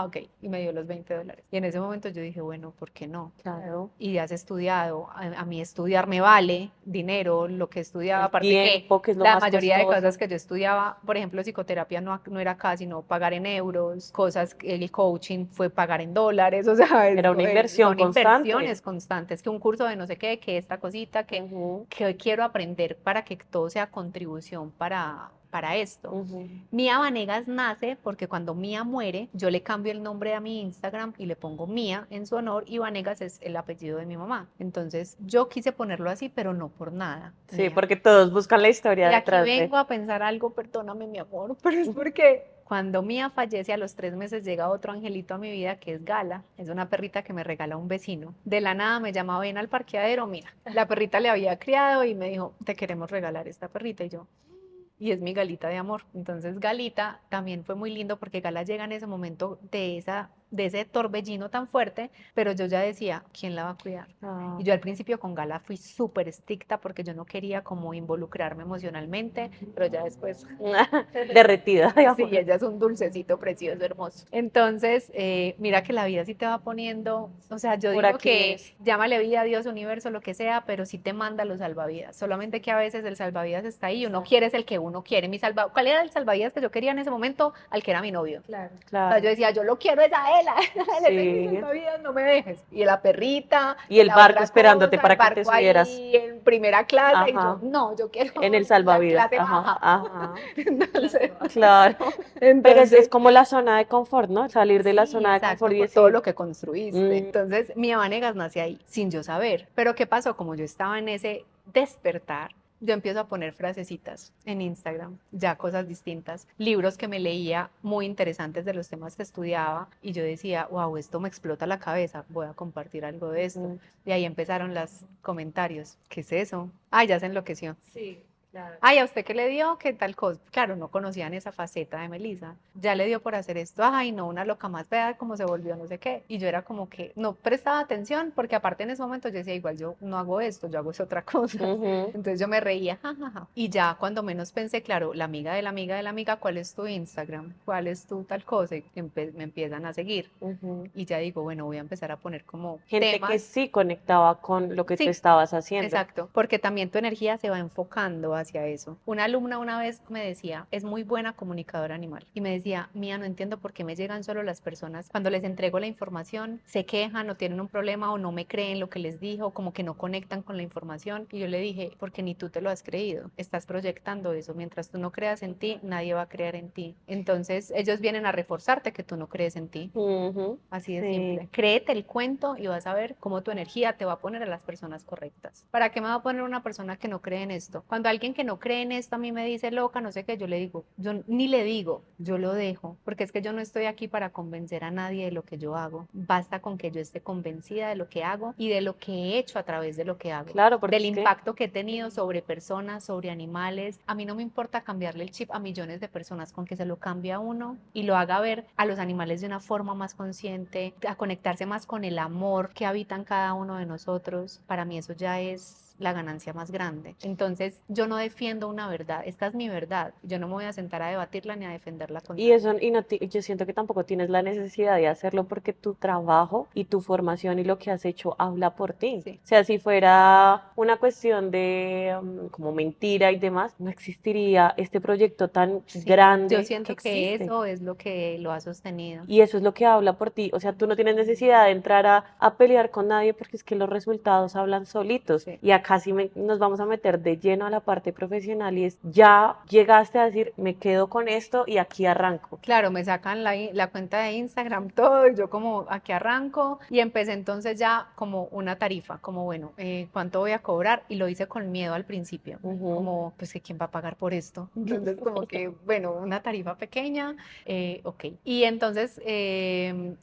Ok. Y me dio los $20. Y en ese momento yo dije, bueno, ¿por qué no? Claro. Y has estudiado, a mí estudiar me vale dinero, lo que estudiaba, El aparte que tiempo, que es lo la más mayoría de costoso. cosas que yo estudiaba, por ejemplo, psicoterapia no era acá, sino pagar en euros, cosas, el coaching fue pagar en dólares, o sea, Era una inversión son constante. inversiones constantes, que un curso de no sé qué, que esta cosita, Ujú, que quiero aprender para que todo sea contribución para esto. ujú. Mía Vanegas nace porque cuando Mía muere, yo le cambio el nombre a mi Instagram y le pongo Mía en su honor y Vanegas es el apellido de mi mamá. Entonces yo quise ponerlo así, pero no por nada, Sí, Mía. porque todos buscan la historia Y aquí detrás de. vengo a pensar algo, perdóname mi amor, pero es porque cuando Mía fallece a los 3 meses llega otro angelito a mi vida que es Gala, es una perrita que me regala un vecino. De la nada me llama, ven al parqueadero, mira, la perrita le había criado y me dijo, te queremos regalar esta perrita y yo, y es mi Galita de amor. Entonces Galita también fue muy lindo porque Gala llega en ese momento de ese torbellino tan fuerte, pero yo ya decía, ¿quién la va a cuidar? Ah. Y yo al principio con Gala fui súper estricta porque yo no quería como involucrarme emocionalmente, pero ya después, Derretida de sí, amor. ella es un dulcecito precioso, hermoso. Entonces, mira que la vida sí te va poniendo, o sea, yo Por digo aquí que es. llámale vida, Dios, universo, lo que sea, pero sí te manda los salvavidas. Solamente que a veces el salvavidas está ahí y uno quiere es el que uno quiere. ¿Cuál era el salvavidas que yo quería en ese momento? Al que era mi novio. Claro. O sea, yo Claro. decía, yo lo quiero es a él, ese es mi Sí. salvavidas, no me dejes. Y la perrita, Y el la barco otra esperándote cosa, el para que te barco subieras. ahí en primera clase, y yo, Ajá. no, yo quiero En el la salvavidas. clase Ajá. baja. Ajá. Entonces, Claro. Pero es entonces, como la zona de confort, ¿no? Salir de la sí, zona de confort exacto, y por todo decir, lo que construiste. "Mm, Entonces, mi Vanegas nace ahí, sin yo saber. Pero ¿qué pasó? Como yo estaba en ese despertar, yo empiezo a poner frasecitas en Instagram, ya cosas distintas, libros que me leía muy interesantes de los temas que estudiaba y yo decía, wow, esto me explota la cabeza, voy a compartir algo de esto. mm". Y ahí empezaron los comentarios, ¿qué es eso? Ay, ya se enloqueció. Sí, claro. Ay, ¿a usted qué le dio? ¿Qué tal cosa? Claro, no conocían esa faceta de Melissa. Ya le dio por hacer esto. Ay, no, una loca más vea cómo se volvió, no sé qué. Y yo era como que no prestaba atención porque aparte en ese momento yo decía, igual yo no hago esto, yo hago es otra cosa. Ujú, Entonces yo me reía, jajaja. Y ya cuando menos pensé, claro, la amiga de la amiga de la amiga, ¿cuál es tu Instagram? ¿Cuál es tu tal cosa? Y me empiezan a seguir. ujú. Y ya digo, bueno, voy a empezar a poner como Gente que temas. sí conectaba con lo que tú Sí, estabas haciendo. exacto, porque también tu energía se va enfocando hacia eso. Una alumna una vez me decía, es muy buena comunicadora animal, y me decía, Mía, no entiendo por qué me llegan solo las personas cuando les entrego la información, se quejan o tienen un problema o no me creen lo que les dijo, como que no conectan con la información. Y yo le dije, porque ni tú te lo has creído, estás proyectando eso. Mientras tú no creas en ti, nadie va a creer en ti. Entonces ellos vienen a reforzarte que tú no crees en ti. Ujú, Así de sí. simple. Créete el cuento y vas a ver cómo tu energía te va a poner a las personas correctas. ¿Para qué me va a poner una persona que no cree en esto? Cuando alguien que no cree en esto a mí me dice loca, no sé qué, yo le digo, yo ni le digo, yo lo dejo, porque es que yo no estoy aquí para convencer a nadie de lo que yo hago. Basta con que yo esté convencida de lo que hago y de lo que he hecho a través de lo que hago. Claro, porque Del es que impacto que he tenido sobre personas, sobre animales. A mí no me importa cambiarle el chip a millones de personas, con que se lo cambie a uno y lo haga ver a los animales de una forma más consciente, a conectarse más con el amor que habita en cada uno de nosotros. Para mí eso ya es la ganancia más grande. Entonces, yo no defiendo una verdad, esta es mi verdad. Yo no me voy a sentar a debatirla ni a defenderla con y nadie. eso, y no yo siento que tampoco tienes la necesidad de hacerlo porque tu trabajo y tu formación y lo que has hecho habla por ti. Sí. O sea, si fuera una cuestión de como mentira y demás, no existiría este proyecto tan Sí, yo grande que siento que existe. eso es lo que lo ha sostenido. Y eso es lo que habla por ti. O sea, tú no tienes necesidad de entrar a pelear con nadie porque es que los resultados hablan solitos. Sí. Y acá sí nos vamos a meter de lleno a la parte profesional y es, ya llegaste a decir, me quedo con esto y aquí arranco. Claro, me sacan la cuenta de Instagram, todo, y yo como aquí arranco y empecé entonces ya como una tarifa, como bueno, ¿cuánto voy a cobrar? Y lo hice con miedo al principio, Ujú. como pues que quién va a pagar por esto. Entonces como que bueno, una tarifa pequeña, ok. Y entonces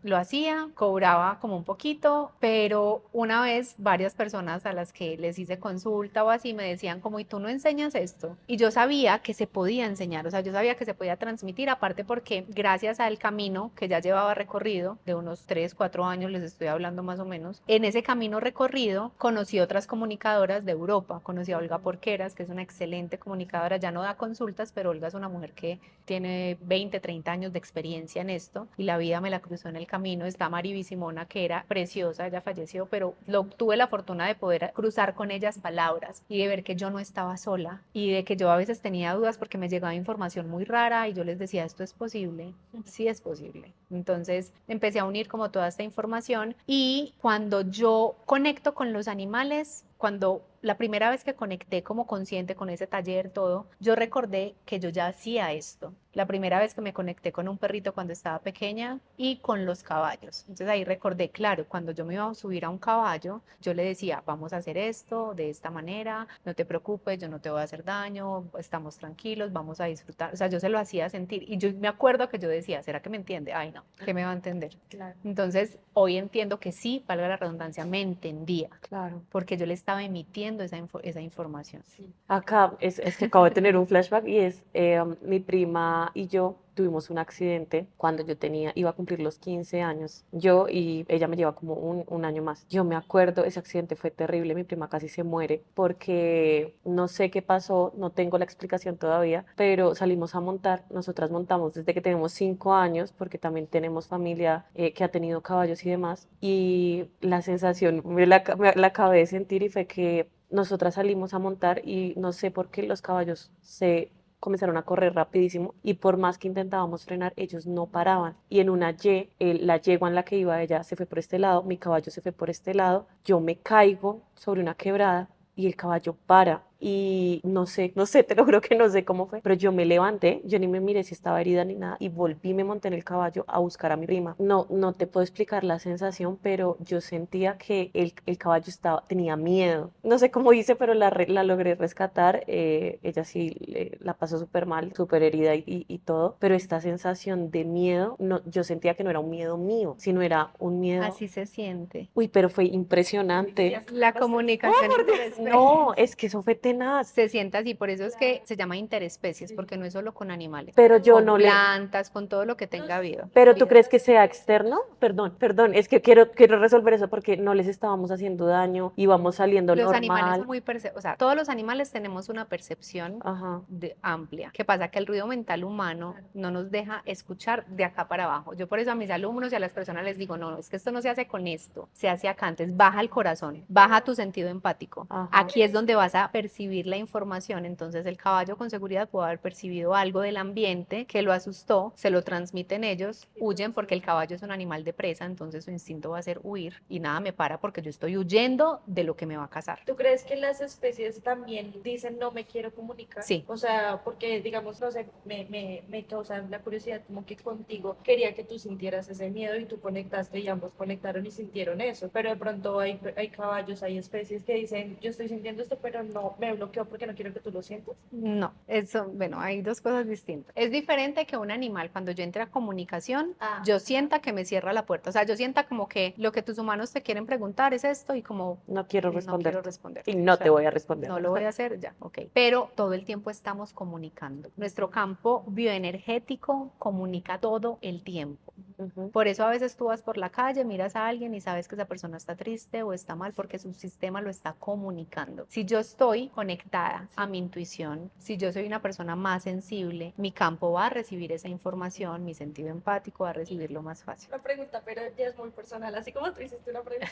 lo hacía, cobraba como un poquito, pero una vez varias personas a las que les hice de consulta o así, me decían como, ¿y tú no enseñas esto? Y yo sabía que se podía enseñar, o sea, yo sabía que se podía transmitir, aparte porque gracias al camino que ya llevaba recorrido, de unos 3, 4 años les estoy hablando más o menos, en ese camino recorrido conocí otras comunicadoras de Europa, conocí a Olga Porqueras, que es una excelente comunicadora, ya no da consultas, pero Olga es una mujer que tiene 20, 30 años de experiencia en esto y la vida me la cruzó en el camino. Está Mari Bisimona, que era preciosa, ella falleció, pero tuve la fortuna de poder cruzar con ellas palabras y de ver que yo no estaba sola y de que yo a veces tenía dudas porque me llegaba información muy rara y yo les decía, ¿esto es posible? Sí es posible. Entonces empecé a unir como toda esta información y cuando yo conecto con los animales, cuando la primera vez que conecté como consciente con ese taller, todo, yo recordé que yo ya hacía esto. La primera vez que me conecté con un perrito cuando estaba pequeña y con los caballos. Entonces ahí recordé, claro, cuando yo me iba a subir a un caballo, yo le decía, vamos a hacer esto de esta manera, no te preocupes, yo no te voy a hacer daño, estamos tranquilos, vamos a disfrutar. O sea, yo se lo hacía sentir y yo me acuerdo que yo decía, ¿será que me entiende? Ay, no, ¿qué me va a entender? Claro. Entonces hoy entiendo que sí, valga la redundancia, me entendía. Claro. Porque yo le estaba emitiendo esa información. Sí. Acá es que acabo de tener un flashback y es mi prima y yo tuvimos un accidente cuando yo iba a cumplir los 15 años. Yo y ella me lleva como un año más. Yo me acuerdo, ese accidente fue terrible, mi prima casi se muere porque no sé qué pasó, no tengo la explicación todavía, pero salimos a montar, nosotras montamos desde que tenemos 5 años porque también tenemos familia que ha tenido caballos y demás y la sensación la acabé de sentir y fue que nosotras salimos a montar y no sé por qué los caballos se comenzaron a correr rapidísimo y por más que intentábamos frenar, ellos no paraban. Y en una la yegua en la que iba ella se fue por este lado, mi caballo se fue por este lado, yo me caigo sobre una quebrada y el caballo para. Y no sé, te lo juro que no sé cómo fue, pero yo me levanté, yo ni me miré si estaba herida ni nada y volví, me monté en el caballo a buscar a mi prima. No te puedo explicar la sensación, pero yo sentía que el caballo tenía miedo. No sé cómo hice, pero la logré rescatar. Ella sí la pasó súper mal, súper herida y todo, pero esta sensación de miedo, no, yo sentía que no era un miedo mío, sino era un miedo. Así se siente. Uy, pero fue impresionante. La comunicación interespecies. No, es que eso fue tenaz. Se siente así, por eso es que se llama interespecies, porque no es solo con animales, Pero yo con no le... plantas, con todo lo que tenga vida. ¿Pero tú crees que sea externo? Perdón, es que quiero resolver eso porque no les estábamos haciendo daño, íbamos saliendo Los animales son normal. muy o sea, todos los animales tenemos una percepción Ajá. amplia. ¿Qué pasa? Que el ruido mental humano no nos deja escuchar de acá para abajo. Yo por eso a mis alumnos y a las personas les digo, no, es que esto no se hace con esto, se hace acá antes. Baja el corazón, baja tu sentido empático. Ajá. Aquí es donde vas a percibir la información. Entonces el caballo con seguridad puede haber percibido algo del ambiente que lo asustó, se lo transmiten ellos, huyen porque el caballo es un animal de presa, entonces su instinto va a ser huir y nada me para porque yo estoy huyendo de lo que me va a cazar. ¿Tú crees que las especies también dicen no me quiero comunicar? Sí. O sea, porque digamos, no sé, me causa la curiosidad como que contigo quería que tú sintieras ese miedo y tú conectaste y ambos conectaron y sintieron eso. Pero de pronto hay caballos, hay especies que dicen yo estoy sintiendo esto, pero no me bloqueo porque no quiero que tú lo sientas. No, eso, bueno, hay dos cosas distintas. Es diferente que un animal, cuando yo entre a comunicación, yo sienta que me cierra la puerta. O sea, yo sienta como que lo que tus humanos te quieren preguntar es esto y como No quiero no responder. quiero responder. Y no O sea, te voy a responder. no lo voy a hacer ya, ok. Pero todo el tiempo estamos comunicando. Nuestro campo bioenergético comunica todo el tiempo. Ujú. Por eso a veces tú vas por la calle, miras a alguien y sabes que esa persona está triste o está mal porque su sistema lo está comunicando. Si yo estoy conectada a mi intuición, si yo soy una persona más sensible, mi campo va a recibir esa información, mi sentido empático va a recibirlo más fácil. Una pregunta, pero ya es muy personal, así como tú hiciste una pregunta.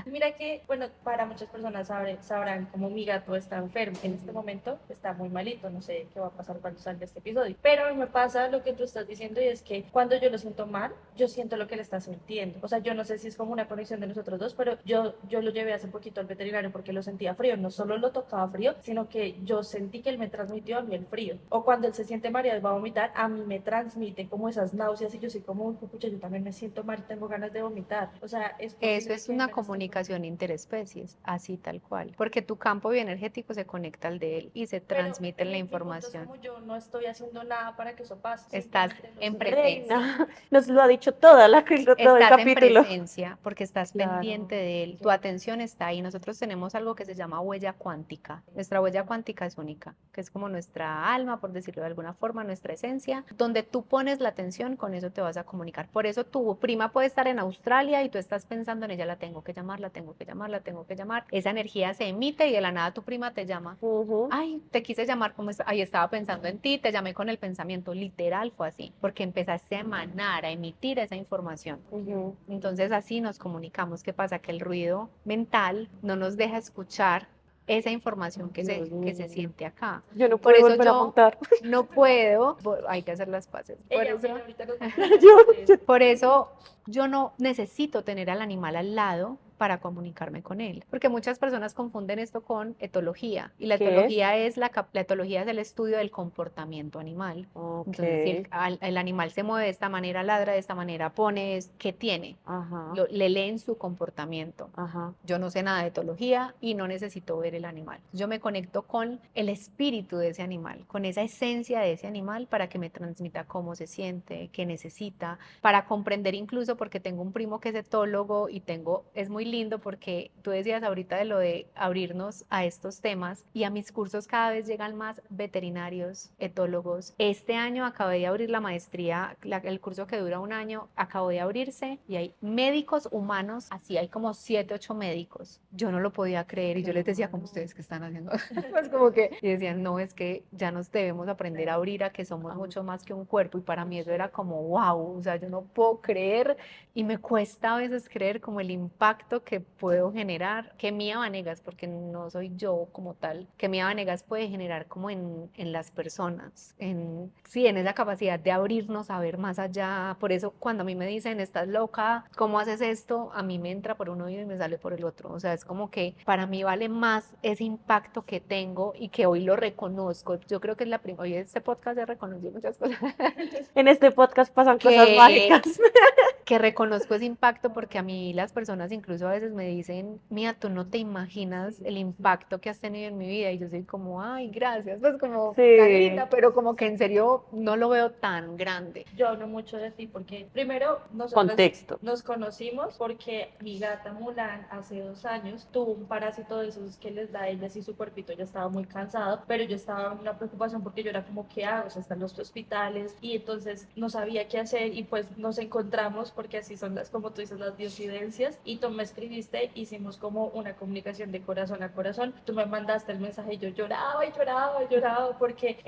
Mira que, bueno, para muchas personas sabrán cómo mi gato está enfermo. En este momento está muy malito, no sé qué va a pasar cuando salga este episodio. Pero a mí me pasa lo que tú estás diciendo y es que cuando yo lo siento mal, yo siento lo que él está sintiendo. O sea, yo no sé si es como una conexión de nosotros dos, pero yo lo llevé hace poquito al veterinario porque lo sentía frío. No solo lo tocaba frío, sino que yo sentí que él me transmitió a mí el frío. O cuando él se siente mareado y va a vomitar, a mí me transmite como esas náuseas y yo soy como, uy, pucha, yo también me siento mal y tengo ganas de vomitar. O sea, eso es una comunicación interespecies, así tal cual, porque tu campo bioenergético se conecta al de él y se transmite la información. Como yo no estoy haciendo nada para que eso pase. Estás simplemente lo en siento. presencia. Reina, nos lo ha dicho todo el Estás en capítulo. presencia porque estás Claro. pendiente de él, tu atención está ahí. Nosotros tenemos algo que se llama huella cuántica. Nuestra huella cuántica es única, que es como nuestra alma, por decirlo de alguna forma, nuestra esencia. Donde tú pones la atención, con eso te vas a comunicar. Por eso tu prima puede estar en Australia y tú estás pensando en ella, la tengo que llamar, la tengo que llamar, la tengo que llamar. Esa energía se emite y de la nada tu prima te llama. Ujú. Ay, te quise llamar, ahí estaba pensando en ti, te llamé con el pensamiento, literal fue así, porque empezaste a emanar, a emitir esa información. Ujú. Entonces así nos comunicamos. ¿Qué pasa? Que el ruido mental no nos deja escuchar esa información que Dios se mío. siente acá. Yo no Por puedo eso volver a yo montar. no puedo, hay que hacer las paces. Por eso, ahorita nos va a Yo- por eso yo no necesito tener al animal al lado para comunicarme con él, porque muchas personas confunden esto con etología, y la ¿Qué es? etología es la etología es el estudio del comportamiento animal. Ok. Entonces, si el animal se mueve de esta manera, ladra de esta manera, pone, ¿qué tiene? Ajá, Le leen su comportamiento. ajá. Yo no sé nada de etología y no necesito ver el animal. Yo me conecto con el espíritu de ese animal, con esa esencia de ese animal para que me transmita cómo se siente, qué necesita, para comprender incluso, porque tengo un primo que es etólogo y es muy lindo porque tú decías ahorita de lo de abrirnos a estos temas, y a mis cursos cada vez llegan más veterinarios, etólogos. Este año acabé de abrir la maestría, el curso que dura un año, acabó de abrirse y hay médicos humanos, así hay como 7, 8 médicos. Yo no lo podía creer y yo les decía, ¿cómo ustedes qué están haciendo? Pues como que, y decían, no, es que ya nos debemos aprender a abrir a que somos mucho más que un cuerpo, y para mí eso era como, wow, o sea, yo no puedo creer, y me cuesta a veces creer como el impacto que puedo generar, que Mía Vanegas, porque no soy yo como tal, que Mía Vanegas puede generar como en las personas, sí, en esa capacidad de abrirnos a ver más allá. Por eso cuando a mí me dicen, estás loca, ¿cómo haces esto? A mí me entra por un oído y me sale por el otro. O sea, es como que para mí vale más ese impacto que tengo y que hoy lo reconozco. Yo creo que es hoy este podcast he reconocido muchas cosas. En este podcast pasan cosas que, mágicas. que reconozco ese impacto, porque a mí las personas incluso a veces me dicen, Mía, tú no te imaginas el impacto que has tenido en mi vida, y yo soy como, ay, gracias, pues como tan Sí. linda, pero como que en serio no lo veo tan grande. Yo hablo mucho de ti porque primero nosotros Contexto. nos conocimos porque mi gata Mulan hace 2 años tuvo un parásito de esos que les da a ella, y su cuerpito ya estaba muy cansado, pero yo estaba en una preocupación porque yo era como, ¿qué hago? O sea, están los hospitales, y entonces no sabía qué hacer, y pues nos encontramos porque así son como tú dices, las diosidencias, y tú me escribiste, hicimos como una comunicación de corazón a corazón, tú me mandaste el mensaje y yo lloraba y lloraba y lloraba porque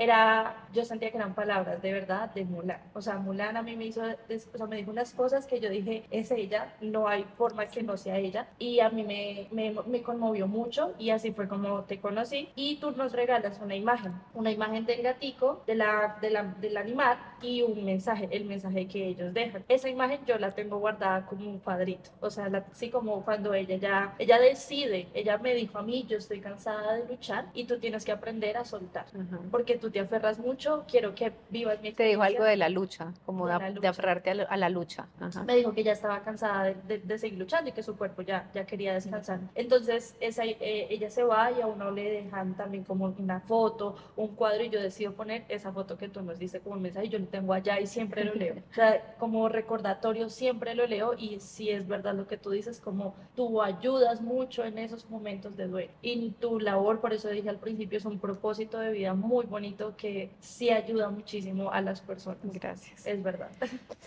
yo sentía que eran palabras de verdad de Mulan. O sea, Mulan a mí me hizo, o sea, me dijo unas cosas que yo dije, es ella, no hay forma que no sea ella, y a mí me conmovió mucho, y así fue como te conocí, y tú nos regalas una imagen del gatico, del animal, y un mensaje, el mensaje que ellos dejan. Esa imagen yo la tengo guardada como un cuadrito, o sea, así como cuando ella decide, ella me dijo a mí, yo estoy cansada de luchar y tú tienes que aprender a soltar, porque tú te aferras mucho, quiero que vivas mi Te dijo algo experiencia de la lucha, como de la de lucha. aferrarte a la lucha. Ajá. Me dijo que ya estaba cansada de seguir luchando y que su cuerpo ya quería descansar. Entonces ella se va, y a uno le dejan también como una foto, un cuadro, y yo decido poner esa foto que tú nos diste como un mensaje, y yo lo tengo allá y siempre lo leo. O sea, como recordatorio siempre lo leo, y sí es verdad lo que tú dices, como tú ayudas mucho en esos momentos de duelo. Y tu labor, por eso dije al principio, es un propósito de vida muy bonito que sí ayuda muchísimo a las personas. Gracias. Es verdad.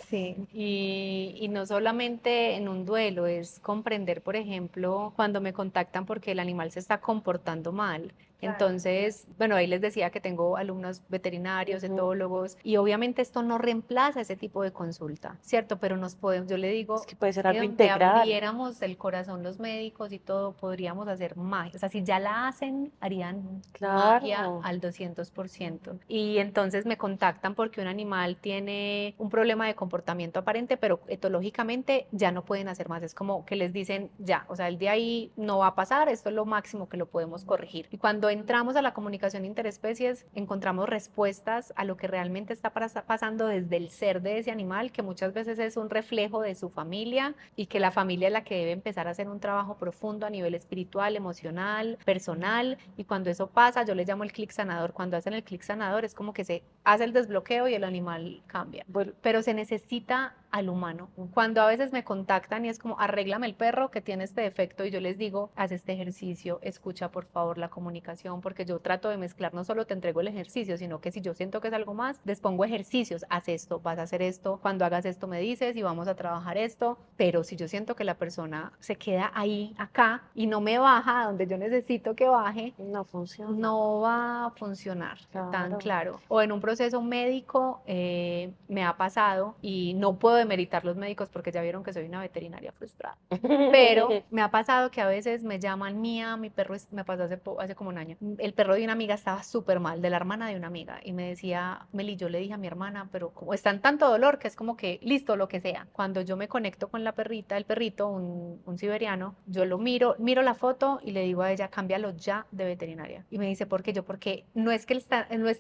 Sí, y no solamente en un duelo, es comprender, por ejemplo, cuando me contactan porque el animal se está comportando mal. Entonces, bueno, ahí les decía que tengo alumnos veterinarios, etólogos, y obviamente esto no reemplaza ese tipo de consulta, ¿cierto? Pero yo le digo, Es que puede ser que algo donde integral. abriéramos el corazón los médicos y todo, podríamos hacer magia. O sea, si ya la hacen, harían magia Claro. al 200%. Y entonces me contactan porque un animal tiene un problema de comportamiento aparente, pero etológicamente ya no pueden hacer más. Es como que les dicen, ya, o sea, el de ahí no va a pasar, esto es lo máximo que lo podemos corregir. Y cuando entramos a la comunicación interespecies, encontramos respuestas a lo que realmente está pasando desde el ser de ese animal, que muchas veces es un reflejo de su familia, y que la familia es la que debe empezar a hacer un trabajo profundo a nivel espiritual, emocional, personal. Y cuando eso pasa, yo le llamo el clic sanador. Cuando hacen el clic sanador es como que se hace el desbloqueo y el animal cambia. Bueno, Pero se necesita al humano. Cuando a veces me contactan y es como, arréglame el perro que tiene este defecto, y yo les digo, haz este ejercicio, escucha por favor la comunicación, porque yo trato de mezclar, no solo te entrego el ejercicio, sino que si yo siento que es algo más, les pongo ejercicios, haz esto, vas a hacer esto, cuando hagas esto me dices y vamos a trabajar esto, pero si yo siento que la persona se queda ahí, acá, y no me baja a donde yo necesito que baje, No funciona. no va a funcionar tan Claro. claro. O en un proceso médico me ha pasado, y no puedo demeritar los médicos porque ya vieron que soy una veterinaria frustrada, pero me ha pasado que a veces me llaman, Mía, mi perro, me pasó hace como un año, el perro de una amiga estaba súper mal, de la hermana de una amiga, y me decía, Meli, yo le dije a mi hermana, pero como está en tanto dolor que es como que, listo, lo que sea. Cuando yo me conecto con la perrita, el perrito, un siberiano, yo lo miro la foto y le digo a ella, cámbialo ya de veterinaria. Y me dice, ¿por qué? Yo, porque no es que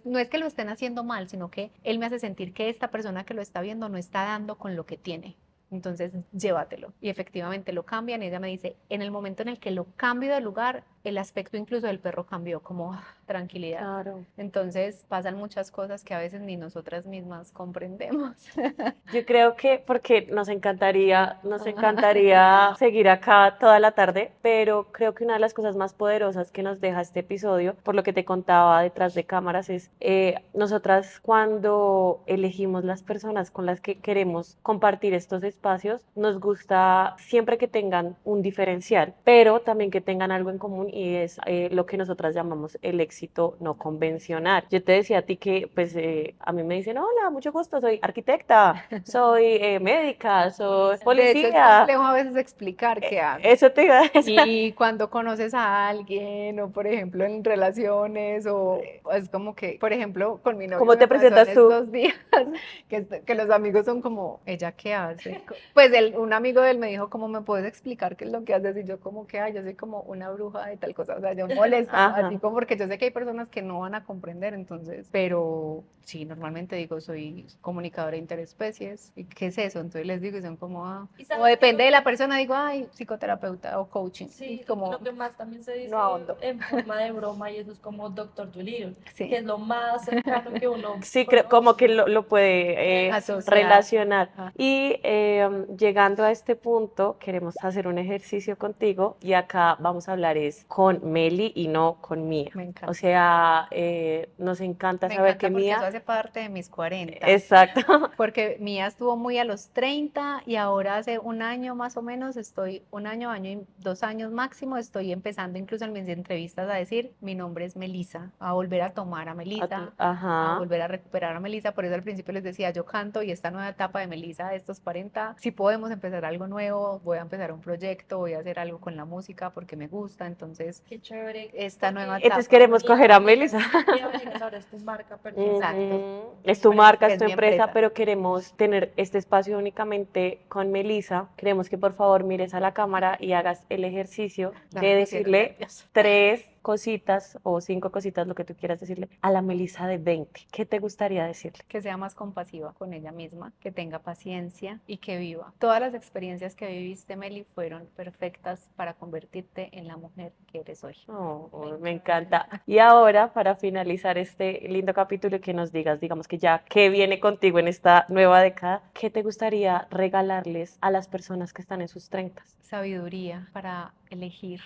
no es que lo estén haciendo mal, sino que él me hace sentir que esta persona que lo está viendo no está dando con lo que tiene. Entonces, llévatelo. Y efectivamente lo cambian, y ella me dice, en el momento en el que lo cambio de lugar, el aspecto incluso del perro cambió, como tranquilidad. Claro. Entonces, pasan muchas cosas que a veces ni nosotras mismas comprendemos. Yo creo que porque nos encantaría seguir acá toda la tarde, pero creo que una de las cosas más poderosas que nos deja este episodio, por lo que te contaba detrás de cámaras, es nosotras cuando elegimos las personas con las que queremos compartir estos espacios, nos gusta siempre que tengan un diferencial, pero también que tengan algo en común, y es lo que nosotras llamamos el éxito no convencional. Yo te decía a ti que pues a mí me dicen, hola, mucho gusto, soy arquitecta, soy médica, soy De hecho, es policía. complejo a veces explicar qué hago. Eso te iba a decir. Y cuando conoces a alguien, o por ejemplo en relaciones, o es como que, por ejemplo, con mi novio ¿Cómo me te pasó presentas en tú? estos días, que los amigos son como, ¿ella qué hace? Pues un amigo de él me dijo, ¿cómo me puedes explicar qué es lo que haces? Y yo como que, ay, yo soy como una bruja de tal cosa, o sea, yo molesta, Ajá. así como, porque yo sé que hay personas que no van a comprender, entonces, pero sí, normalmente digo, soy comunicadora interespecies, ¿y qué es eso? Entonces les digo y son como, ¿Y o sabes qué? depende de la persona, digo, ay, psicoterapeuta o coaching, Sí, como lo que más también se dice no ahondo. en forma de broma, y eso es como Doctor Dolittle, Sí. que es lo más cercano que uno Sí, creo, como que lo puede Relacionar. relacionar. Ah. Y llegando a este punto, queremos hacer un ejercicio contigo, y acá vamos a hablar es con Meli y no con Mía. Me encanta. O sea, nos encanta Me saber encanta que porque eso Mía... hace parte de mis 40. Exacto. Porque Mía estuvo muy a los 30, y ahora hace un año más o menos, un año y 2 años máximo, estoy empezando incluso en mis entrevistas a decir, mi nombre es Melisa, a volver a tomar a Melisa, a Ajá. volver a recuperar a Melisa. Por eso al principio les decía, yo canto, y esta nueva etapa de Melisa de estos 40, si podemos empezar algo nuevo, voy a empezar un proyecto, voy a hacer algo con la música porque me gusta, entonces Qué chévere. esta nueva etapa. Entonces queremos coger a Melisa. Mía Venegas ahora es tu marca personal. Exacto. Es tu marca, Es es tu mi empresa, empresa. pero queremos tener este espacio únicamente con Melisa. Queremos que por favor mires a la cámara y hagas el ejercicio Ya de me pusieron decirle nerviosa. 3 cositas o 5 cositas, lo que tú quieras decirle, a la Melisa de 20. ¿Qué te gustaría decirle? Que sea más compasiva con ella misma, que tenga paciencia y que viva. Todas las experiencias que viviste, Meli, fueron perfectas para convertirte en la mujer que eres hoy. Oh, me encanta. Y ahora, para finalizar este lindo capítulo, que nos digas, digamos que ya, ¿qué viene contigo en esta nueva década? ¿Qué te gustaría regalarles a las personas que están en sus 30? Sabiduría para elegir.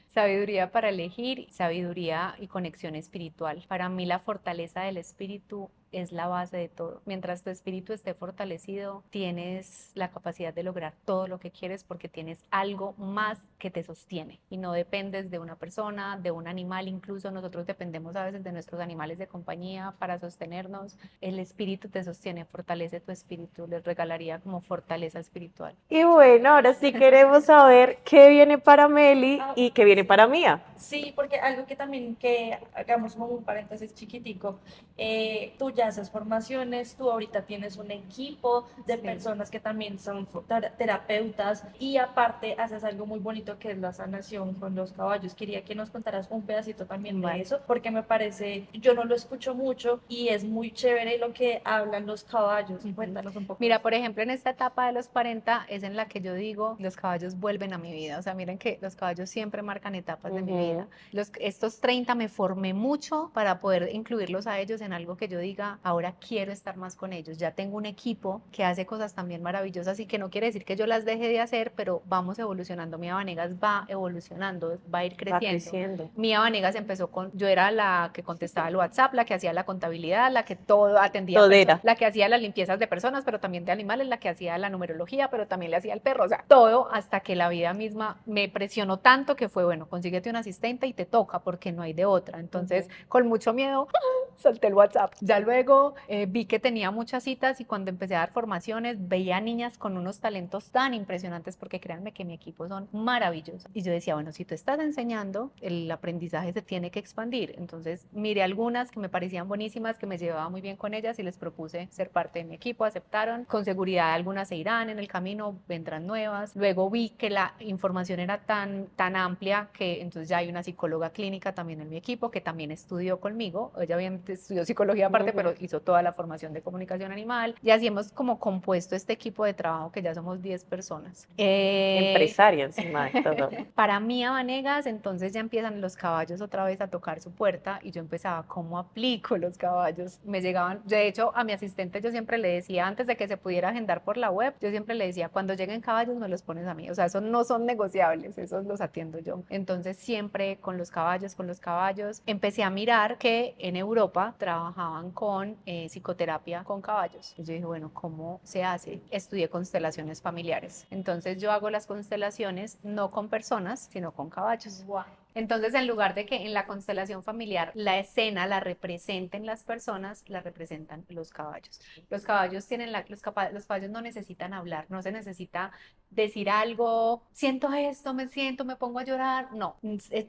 Sabiduría para elegir, sabiduría y conexión espiritual. Para mí la fortaleza del espíritu es la base de todo. Mientras tu espíritu esté fortalecido, tienes la capacidad de lograr todo lo que quieres, porque tienes algo más que te sostiene y no dependes de una persona, de un animal. Incluso nosotros dependemos a veces de nuestros animales de compañía para sostenernos. El espíritu te sostiene, fortalece tu espíritu. Les regalaría como fortaleza espiritual. Y bueno, ahora sí queremos saber qué viene para Meli y qué viene para Mía. Sí, porque algo que también, que hagamos como un paréntesis chiquitico, tú ya haces formaciones, tú ahorita tienes un equipo de Sí. personas que también son terapeutas, y aparte haces algo muy bonito que es la sanación con los caballos. Quería que nos contaras un pedacito también de Vale. eso, porque me parece, yo no lo escucho mucho y es muy chévere lo que hablan los caballos. Ujú. Cuéntanos un poco. Mira, por ejemplo, en esta etapa de los 40 es en la que yo digo, los caballos vuelven a mi vida. O sea, miren que los caballos siempre marcan etapas de mi vida. Estos 30 me formé mucho para poder incluirlos a ellos en algo que yo diga, decía, ahora quiero estar más con ellos, ya tengo un equipo que hace cosas también maravillosas y que no quiere decir que yo las deje de hacer, pero vamos evolucionando, Mía Vanegas va evolucionando, va a ir Va creciendo. creciendo. Mía Vanegas empezó yo era la que contestaba el WhatsApp, la que hacía la contabilidad, la que todo atendía, Todera. la que hacía las limpiezas de personas, pero también de animales, la que hacía la numerología, pero también le hacía el perro, o sea, todo hasta que la vida misma me presionó tanto que fue, bueno, consíguete un asistente y te toca porque no hay de otra. Entonces, con mucho miedo, solté el WhatsApp. Ya luego vi que tenía muchas citas y cuando empecé a dar formaciones veía niñas con unos talentos tan impresionantes porque créanme que mi equipo son maravillosos. Y yo decía, bueno, si tú estás enseñando, el aprendizaje se tiene que expandir. Entonces miré algunas que me parecían buenísimas, que me llevaba muy bien con ellas y les propuse ser parte de mi equipo, aceptaron. Con seguridad algunas se irán en el camino, vendrán nuevas. Luego vi que la información era tan amplia que entonces ya hay una psicóloga clínica también en mi equipo que también estudió conmigo. Ella obviamente estudió psicología aparte, pero hizo toda la formación de comunicación animal. Y así hemos como compuesto este equipo de trabajo que ya somos 10 personas. Empresaria encima de todo. Para Mía Vanegas, entonces ya empiezan los caballos otra vez a tocar su puerta y yo empezaba, ¿cómo aplico los caballos? Me llegaban, de hecho a mi asistente yo siempre le decía, antes de que se pudiera agendar por la web, yo siempre le decía, cuando lleguen caballos me los pones a mí, o sea, esos no son negociables, esos los atiendo yo. Entonces siempre con los caballos, empecé a mirar que en Europa trabajaban con psicoterapia con caballos. Y yo dije, bueno, ¿cómo se hace? Estudié constelaciones familiares. Entonces yo hago las constelaciones no con personas, sino con caballos. Wow. Entonces, en lugar de que en la constelación familiar la escena la representen las personas, la representan los caballos. Los caballos tienen los caballos no necesitan hablar, no se necesita decir algo, siento esto, me siento, me pongo a llorar, no,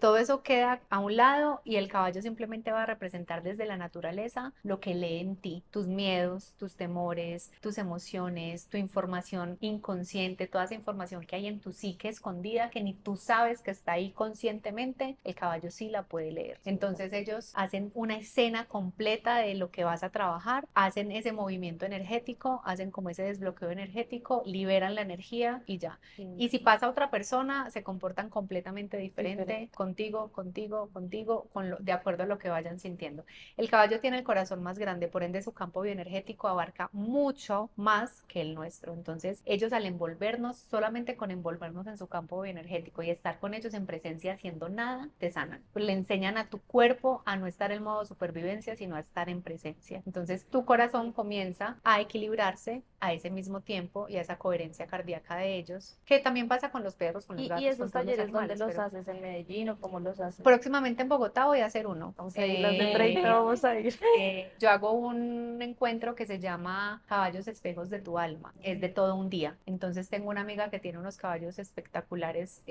todo eso queda a un lado y el caballo simplemente va a representar desde la naturaleza lo que lee en ti, tus miedos, tus temores, tus emociones, tu información inconsciente, toda esa información que hay en tu psique escondida que ni tú sabes que está ahí conscientemente, el caballo sí la puede leer. Entonces ellos hacen una escena completa de lo que vas a trabajar, hacen ese movimiento energético, hacen como ese desbloqueo energético, liberan la energía y ya. Y si pasa otra persona, se comportan completamente diferente contigo, de acuerdo a lo que vayan sintiendo. El caballo tiene el corazón más grande, por ende su campo bioenergético abarca mucho más que el nuestro. Entonces ellos al envolvernos, solamente con envolvernos en su campo bioenergético y estar con ellos en presencia haciendo nada, te sanan. Le enseñan a tu cuerpo a no estar en modo supervivencia, sino a estar en presencia. Entonces tu corazón comienza a equilibrarse a ese mismo tiempo y a esa coherencia cardíaca de ellos, que también pasa con los perros, con los gatos, ¿Y esos con todos los talleres dónde animales. los Pero haces? ¿En Medellín o cómo los haces? próximamente en Bogotá voy a hacer uno. Vamos a ir las de 30, vamos a ir. Yo hago un encuentro que se llama Caballos Espejos de tu Alma. Es de todo un día. Entonces tengo una amiga que tiene unos caballos espectaculares.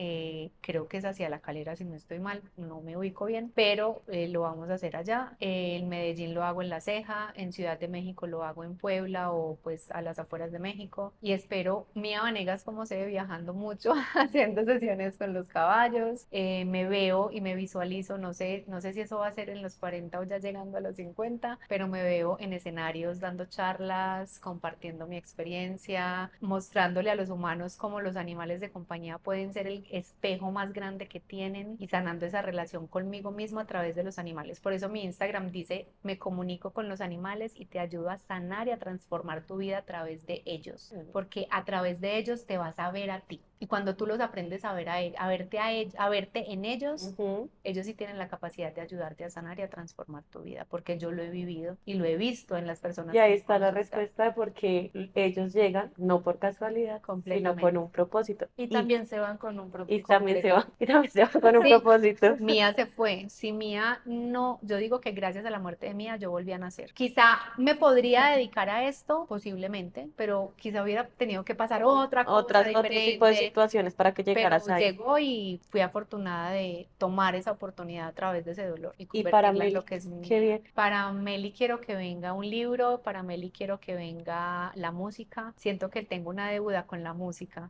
Creo que es hacia La Calera, si no estoy mal, no me ubico bien, pero lo vamos a hacer allá. En Medellín lo hago en La Ceja, en Ciudad de México lo hago en Puebla o pues a las afueras de México. Y espero, Mía Vanegas, como se ve, viajando mucho, haciendo sesiones con los caballos. Me veo y me visualizo, no sé si eso va a ser en los 40 o ya llegando a los 50, pero me veo en escenarios dando charlas, compartiendo mi experiencia, mostrándole a los humanos cómo los animales de compañía pueden ser el espejo más grande que tienen y sanando esa relación conmigo mismo a través de los animales. Por eso mi Instagram dice, me comunico con los animales y te ayudo a sanar y a transformar tu vida a través de ellos, porque a través de ellos te vas a ver a ti. Y cuando tú los aprendes a ver a verte en ellos, ellos sí tienen la capacidad de ayudarte a sanar y a transformar tu vida, porque yo lo he vivido y lo he visto en las personas Y ahí que está la consultan. respuesta de por qué ellos llegan, no por casualidad, sino Completamente. con un propósito. Y también se van con un Y propósito. también se va, y también se va con un Sí, propósito. Mía se fue. Si Mía no, yo digo que gracias a la muerte de Mía yo volví a nacer. Quizá me podría dedicar a esto, posiblemente, pero quizá hubiera tenido que pasar otra cosa Otro tipo de diferente. situaciones para que Pero llegaras ahí. llegó y fui afortunada de tomar esa oportunidad a través de ese dolor y Y para convertirla en lo Meli, que es qué mía. bien. Para Meli quiero que venga un libro, para Meli quiero que venga la música. Siento que tengo una deuda con la música.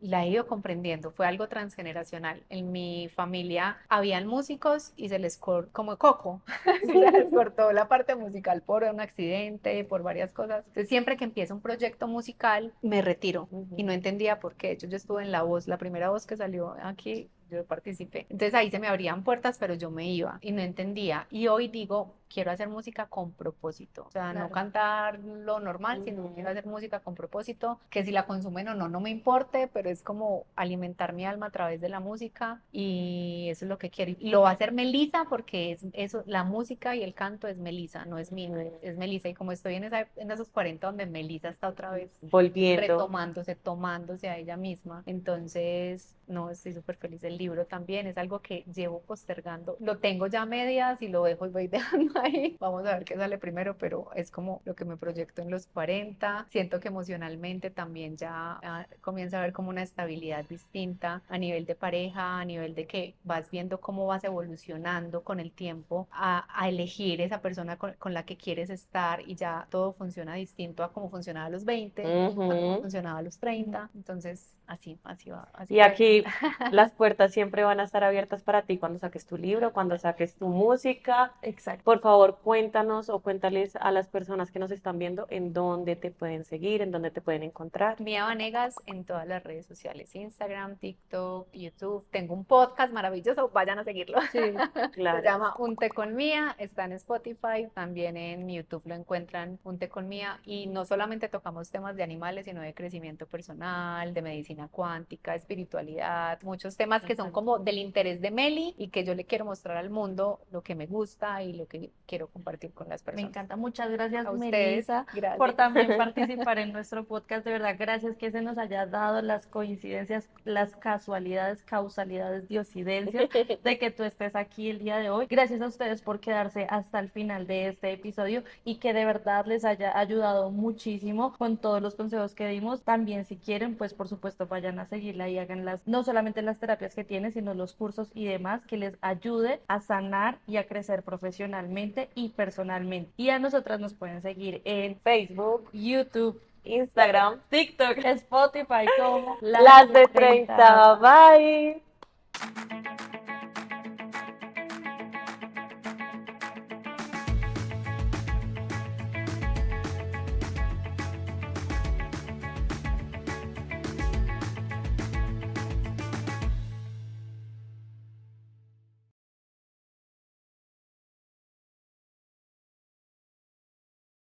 La he ido comprendiendo, fue algo transgeneracional. En mi familia habían músicos y se les cortó, como Coco, se les cortó la parte musical por un accidente, por varias cosas. Entonces, siempre que empieza un proyecto musical, me retiro y no entendía por qué. De hecho, yo estuve en La Voz, la primera voz que salió aquí yo participé. Entonces ahí se me abrían puertas, pero yo me iba y no entendía. Y hoy digo, quiero hacer música con propósito, o sea, no Claro. cantar lo normal, sino quiero hacer música con propósito, que si la consumen o no, no me importe, pero es como alimentar mi alma a través de la música y eso es lo que quiero. Y lo va a hacer Melissa porque es eso, la música y el canto es Melissa, no es mío, es Melissa. Y como estoy en esos 40 donde Melissa está otra vez Volviendo. retomándose, tomándose a ella misma. Entonces, no, estoy súper feliz. El libro también es algo que llevo postergando. Lo tengo ya a medias y lo dejo y voy dejando ahí. Vamos a ver qué sale primero, pero es como lo que me proyecto en los 40. Siento que emocionalmente también ya comienza a haber como una estabilidad distinta a nivel de pareja, a nivel de que vas viendo cómo vas evolucionando con el tiempo a elegir esa persona con la que quieres estar y ya todo funciona distinto a cómo funcionaba a los 20, a cómo Ujú. funcionaba a los 30. Entonces, así va, así Y va. aquí las puertas siempre van a estar abiertas para ti cuando saques tu libro, cuando saques tu música. Exacto. Por favor, cuéntanos o cuéntales a las personas que nos están viendo en dónde te pueden seguir, en dónde te pueden encontrar. Mía Vanegas en todas las redes sociales, Instagram, TikTok, YouTube. Tengo un podcast maravilloso, vayan a seguirlo. Sí. Se Claro. llama Un Té con Mía, está en Spotify, también en YouTube lo encuentran Un Té con Mía y no solamente tocamos temas de animales, sino de crecimiento personal, de medicina cuántica, espiritualidad, muchos temas que son como del interés de Meli y que yo le quiero mostrar al mundo lo que me gusta y lo que quiero compartir con las Me personas. encanta. Muchas gracias, A ustedes, Melissa, por gracias. también participar en nuestro podcast. De verdad, gracias que se nos haya dado las coincidencias, las casualidades, causalidades, diosidencias de que tú estés aquí el día de hoy. Gracias a ustedes por quedarse hasta el final de este episodio y que de verdad les haya ayudado muchísimo con todos los consejos que dimos. También si quieren, pues por supuesto vayan a seguirla y hagan no solamente las terapias que tiene, sino los cursos y demás que les ayude a sanar y a crecer profesionalmente y personalmente. Y a nosotras nos pueden seguir en Facebook, YouTube, Instagram, TikTok, Spotify como las de 30. Bye.